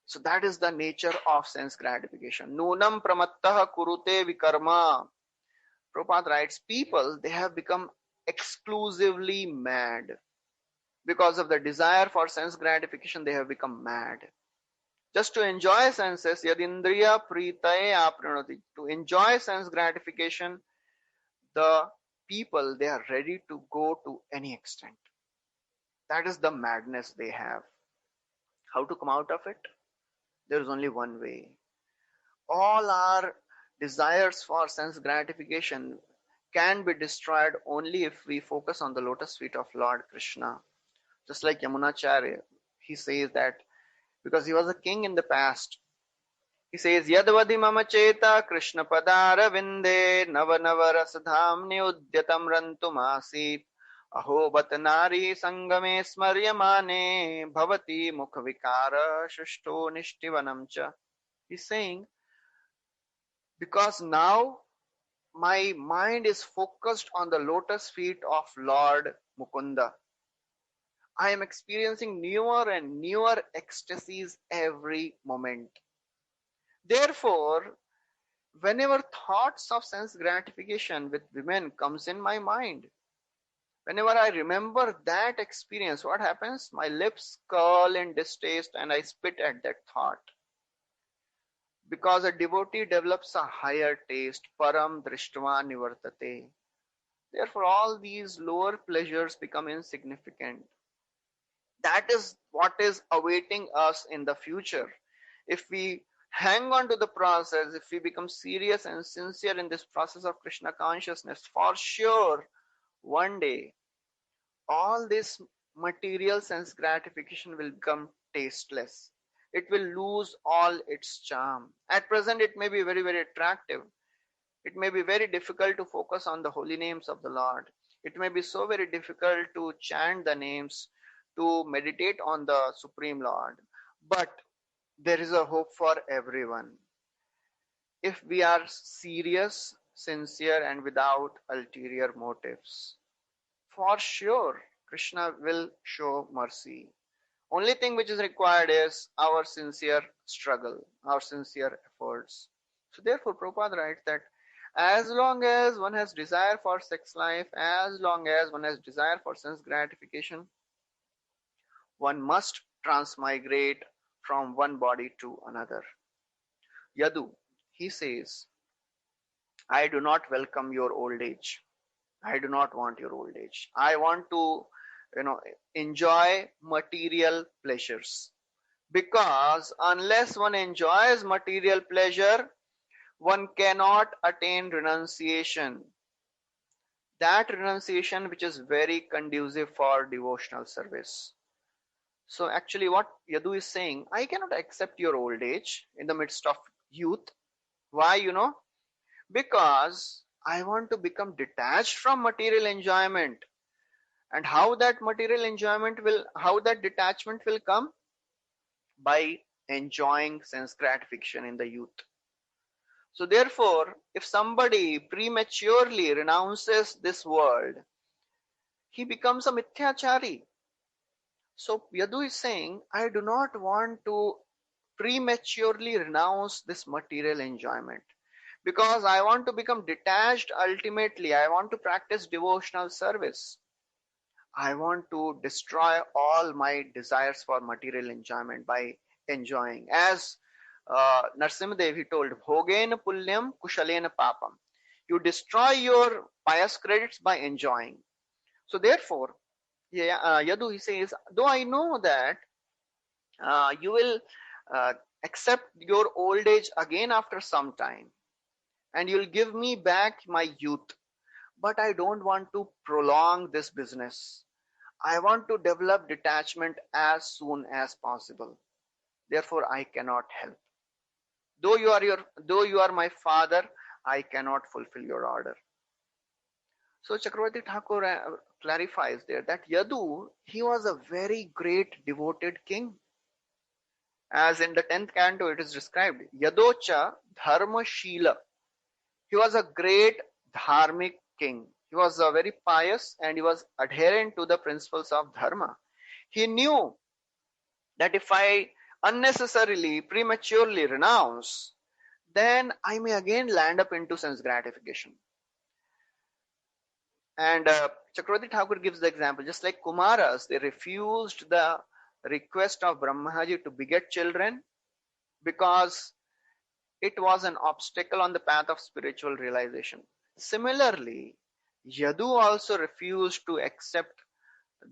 So that is the nature of sense gratification. Nunam pramattaha kurute vikarma. Prabhupada writes, people, they have become exclusively mad. Because of the desire for sense gratification, they have become mad. Just to enjoy senses, yadindriya pritaye aprinoti. To enjoy sense gratification, the people, they are ready to go to any extent. That is the madness they have. How to come out of it? There is only one way. All our desires for sense gratification can be destroyed only if we focus on the lotus feet of Lord Krishna. Just like Yamunacharya, he says that because he was a king in the past, he says, Yadvadi mama cheta Krishna padara vinde nava nava rasadhamni udyatam rantumasit aho batanari sangame smaryamane bhavati mukha vikara shishto nishtivanamcha. He's saying, because now my mind is focused on the lotus feet of Lord Mukunda. I am experiencing newer and newer ecstasies every moment. Therefore, whenever thoughts of sense gratification with women comes in my mind, whenever I remember that experience, what happens? My lips curl in distaste and I spit at that thought. Because a devotee develops a higher taste, param drishtva nivartate. Therefore, all these lower pleasures become insignificant. That is what is awaiting us in the future. If we hang on to the process, if we become serious and sincere in this process of Krishna consciousness, for sure, one day, all this material sense gratification will become tasteless. It will lose all its charm. At present, it may be very, very attractive. It may be very difficult to focus on the holy names of the Lord. It may be so very difficult to chant the names, to meditate on the Supreme Lord. But there is a hope for everyone. If we are serious, sincere, and without ulterior motives, for sure, Krishna will show mercy. Only thing which is required is our sincere struggle, our sincere efforts. So therefore, Prabhupada writes that as long as one has desire for sex life, as long as one has desire for sense gratification, one must transmigrate from one body to another. Yadu, he says, I do not welcome your old age. I do not want your old age. I want to, enjoy material pleasures. Because unless one enjoys material pleasure, one cannot attain renunciation. That renunciation which is very conducive for devotional service. So actually what Yadu is saying, I cannot accept your old age in the midst of youth. Why, Because I want to become detached from material enjoyment. And how that detachment will come? By enjoying sense gratification in the youth. So therefore, if somebody prematurely renounces this world, he becomes a mithyachari. So Yadu is saying, I do not want to prematurely renounce this material enjoyment because I want to become detached ultimately. I want to practice devotional service. I want to destroy all my desires for material enjoyment by enjoying. As Narsimhadev, he told, Bhogena pulyam kushalena papam. You destroy your pious credits by enjoying. So therefore, Yadu, he says, though I know that You will uh, accept your old age again after some time, and you'll give me back my youth. But I don't want to prolong this business. I want to develop detachment as soon as possible. Therefore, I cannot help. Though you are my father, I cannot fulfill your order. So Chakravarti Thakur clarifies there that Yadu, he was a very great devoted king. As in the 10th canto, it is described, Yadocha Dharma Shila. He was a great dharmic king. He was very pious and he was adherent to the principles of dharma. He knew that if I unnecessarily, prematurely renounce, then I may again land up into sense gratification. And Chakravarti Thakur gives the example, just like Kumaras, they refused the request of Brahmaji to beget children because it was an obstacle on the path of spiritual realization. Similarly, Yadu also refused to accept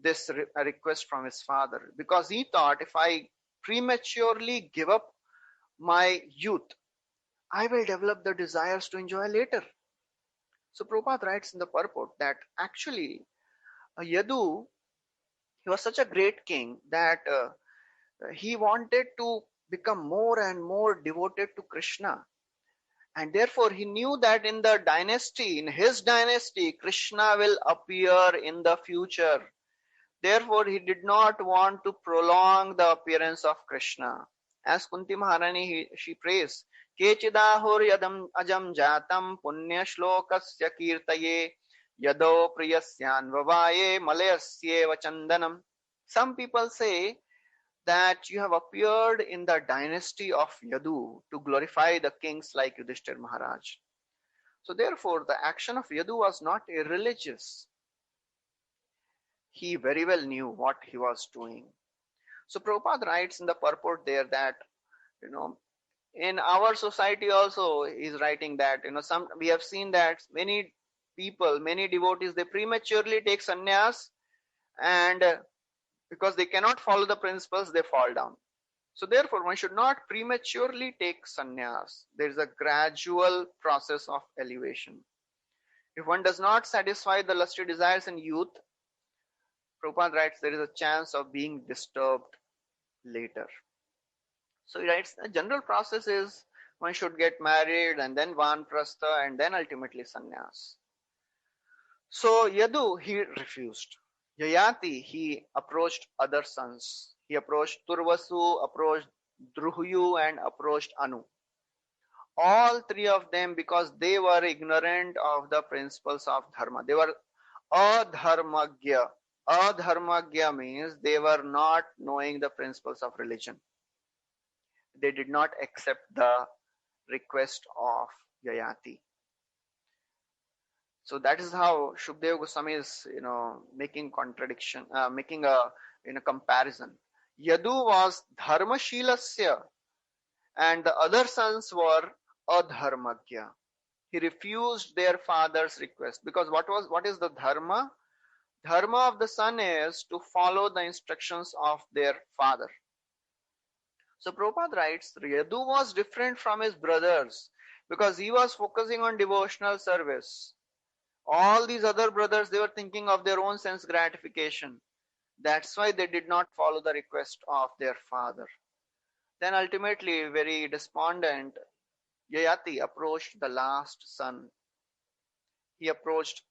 this request from his father because he thought, if I prematurely give up my youth, I will develop the desires to enjoy later. So Prabhupada writes in the purport that actually Yadu, he was such a great king that he wanted to become more and more devoted to Krishna. And therefore, he knew that in the dynasty, in his dynasty, Krishna will appear in the future. Therefore, he did not want to prolong the appearance of Krishna. As Kunti Maharani, she prays, Kechidahur yadam ajam jatam punya shlokasya kirtaye yado priyasyan vavaye malayasye vachandanam. Some people say that you have appeared in the dynasty of Yadu to glorify the kings like Yudhishthir Maharaj. So therefore, the action of Yadu was not irreligious. He very well knew what he was doing. So Prabhupada writes in the purport there that, in our society also, he's writing that, we have seen that many people, many devotees, they prematurely take sannyas, and because they cannot follow the principles, they fall down. So therefore, one should not prematurely take sannyas. There is a gradual process of elevation. If one does not satisfy the lusty desires in youth, Prabhupada writes, there is a chance of being disturbed later. So he writes, the general process is one should get married and then vanprastha and then ultimately sannyas. So Yadu, he refused. Yayati, he approached other sons. He approached Turvasu, approached Druhyu, and approached Anu. All three of them, because they were ignorant of the principles of dharma. They were adharmagya. Adharmagya means they were not knowing the principles of religion. They did not accept the request of Yayati. So that is how Shukdev Goswami is, making contradiction, making a comparison. Yadu was dharmashilasya, and the other sons were adharmagya. He refused their father's request because what is the dharma? Dharma of the son is to follow the instructions of their father. So Prabhupada writes, Yadu was different from his brothers because he was focusing on devotional service. All these other brothers, they were thinking of their own sense gratification. That's why they did not follow the request of their father. Then ultimately, very despondent, Yayati approached the last son. He approached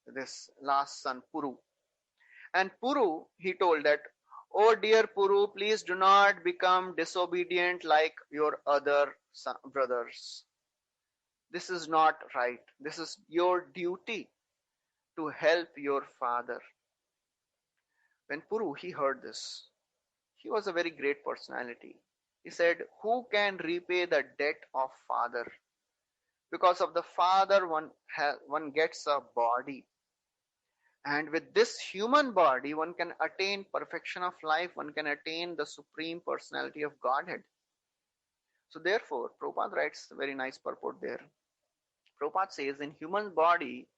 this last son, Puru. And Puru, he told that, oh dear Puru, please do not become disobedient like your other brothers. This is not right. This is your duty to help your father. When Puru, he heard this, he was a very great personality. He said, who can repay the debt of father? Because of the father, one gets a body. And with this human body, one can attain perfection of life. One can attain the supreme personality of Godhead. So therefore, Prabhupada writes a very nice purport there. Prabhupada says, in human body,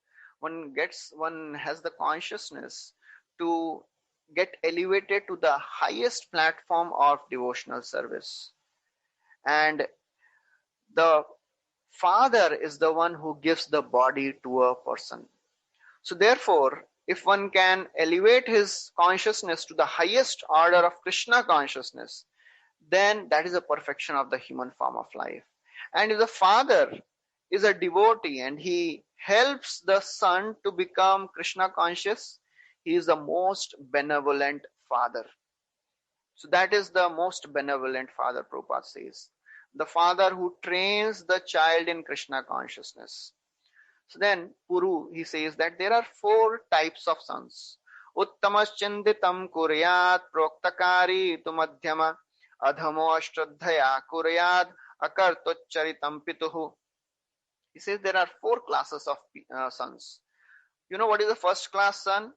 one has the consciousness to get elevated to the highest platform of devotional service. And the father is the one who gives the body to a person. So therefore, if one can elevate his consciousness to the highest order of Krishna consciousness, then that is a perfection of the human form of life. And if the father is a devotee and he helps the son to become Krishna conscious, he is the most benevolent father. So that is the most benevolent father, Prabhupada says. The father who trains the child in Krishna consciousness. So then Puru, he says that there are 4 types of sons. Uttamaschinditam kuryat proktakari tu madhyama adhamo ashraddhaya kuryat akartocharitam pituhu. He says there are 4 classes of sons. You know what is the first class son?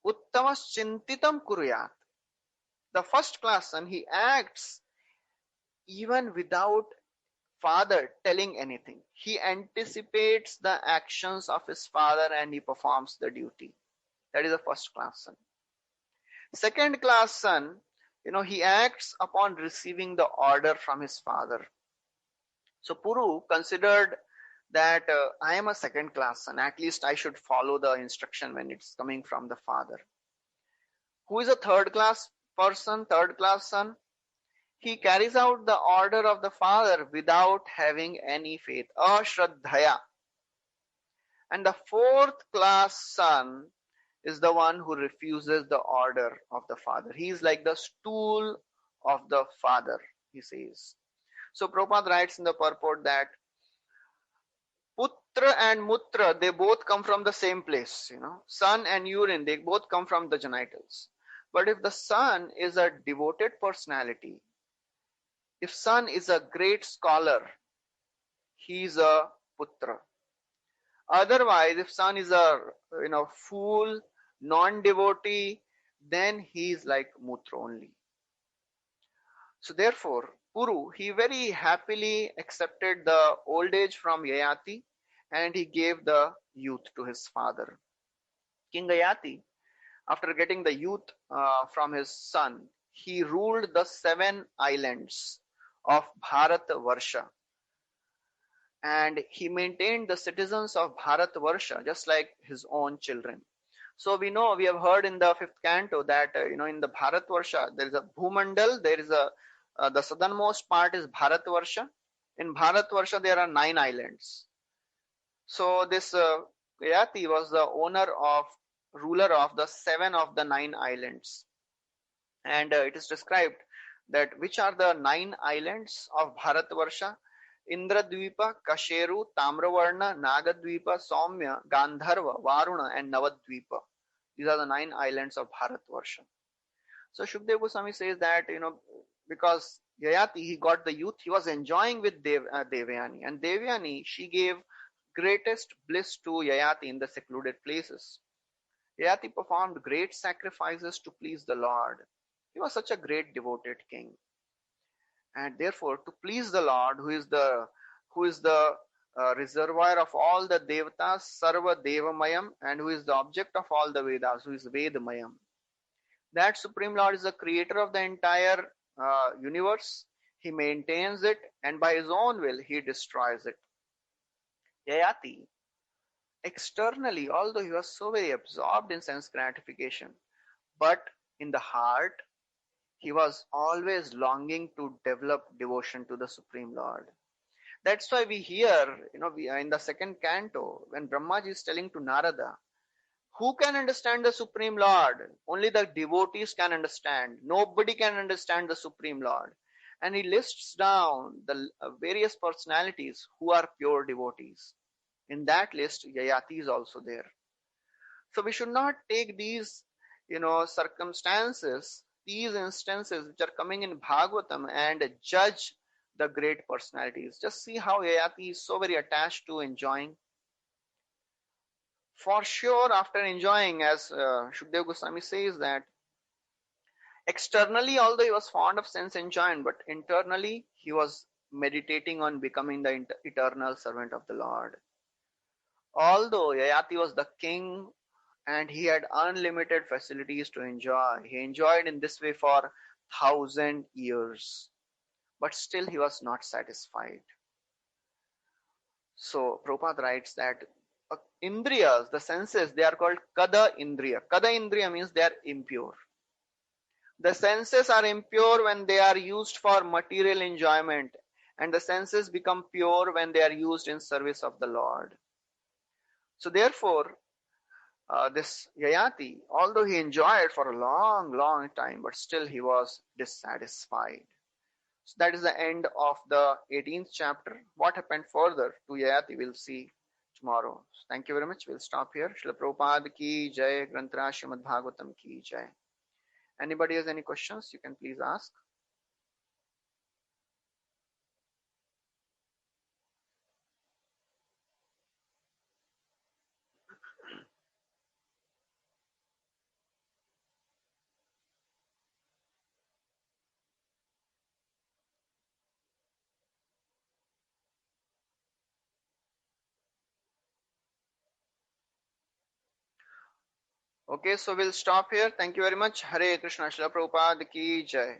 Uttamaschinditam kuryat. The first class son, he acts even without father telling anything. He anticipates the actions of his father and he performs the duty. That is a first class son. Second class son, he acts upon receiving the order from his father. So Puru considered that I am a second class son. At least I should follow the instruction when it's coming from the father. Who is a third class person, third class son? He carries out the order of the father without having any faith. Ashraddhaya. And the fourth class son is the one who refuses the order of the father. He is like the stool of the father, he says. So Prabhupada writes in the purport that Putra and Mutra, they both come from the same place. Son and urine, they both come from the genitals. But if the son is a devoted personality, if son is a great scholar, he is a putra. Otherwise, if son is a fool, non-devotee, then he is like mutra only. So therefore, Puru, he very happily accepted the old age from Yayati and he gave the youth to his father. King Yayati, after getting the youth from his son, he ruled the 7 islands of Bharatvarsha. And he maintained the citizens of Bharatvarsha just like his own children. So we have heard in the 5th canto that, in the Bharatvarsha, there is a Bhumandal, there is the southernmost part is Bharatvarsha. In Bharatvarsha, there are 9 islands. So this Yati was the ruler of the 7 of the 9 islands. And it is described that which are the 9 islands of Bharatvarsha. Indradvipa, Kasheru, Tamravarna, Nagadvipa, Saumya, Gandharva, Varuna and Navadvipa. These are the 9 islands of Bharatvarsha. So Shukdev Goswami says that, because Yayati, he got the youth, he was enjoying with Devayani. And Devayani, she gave greatest bliss to Yayati in the secluded places. Yayati performed great sacrifices to please the Lord. He was such a great devoted king. And therefore, to please the Lord, who is the reservoir of all the devatas, Sarva Devamayam, and who is the object of all the Vedas, who is Vedamayam. That Supreme Lord is the creator of the entire universe. He maintains it, and by his own will, he destroys it. Yayati, externally, although he was so very absorbed in sense gratification, but in the heart, he was always longing to develop devotion to the Supreme Lord. That's why we hear, in the 2nd canto, when Brahmaji is telling to Narada, who can understand the Supreme Lord? Only the devotees can understand. Nobody can understand the Supreme Lord. And he lists down the various personalities who are pure devotees. In that list, Yayati is also there. So we should not take these, circumstances, these instances which are coming in Bhagavatam and judge the great personalities. Just see how Yayati is so very attached to enjoying. For sure, after enjoying, as Shukdev Goswami says that externally, although he was fond of sense enjoyment, but internally he was meditating on becoming the eternal servant of the Lord. Although Yayati was the king and he had unlimited facilities to enjoy. He enjoyed in this way for 1,000 years, but still he was not satisfied. So Prabhupada writes that indriyas, the senses, they are called kada indriya. Kada indriya means they are impure. The senses are impure when they are used for material enjoyment, and the senses become pure when they are used in service of the Lord. So therefore, this Yayati, although he enjoyed for a long, long time, but still he was dissatisfied. So that is the end of the 18th chapter. What happened further to Yayati, we'll see tomorrow. Thank you very much. We'll stop here. Srila Prabhupada ki jai, Granthra Srimad Bhagavatam ki jai. Anybody has any questions, you can please ask. Okay, so we'll stop here. Thank you very much. Hare Krishna. Srila Prabhupada ki jai.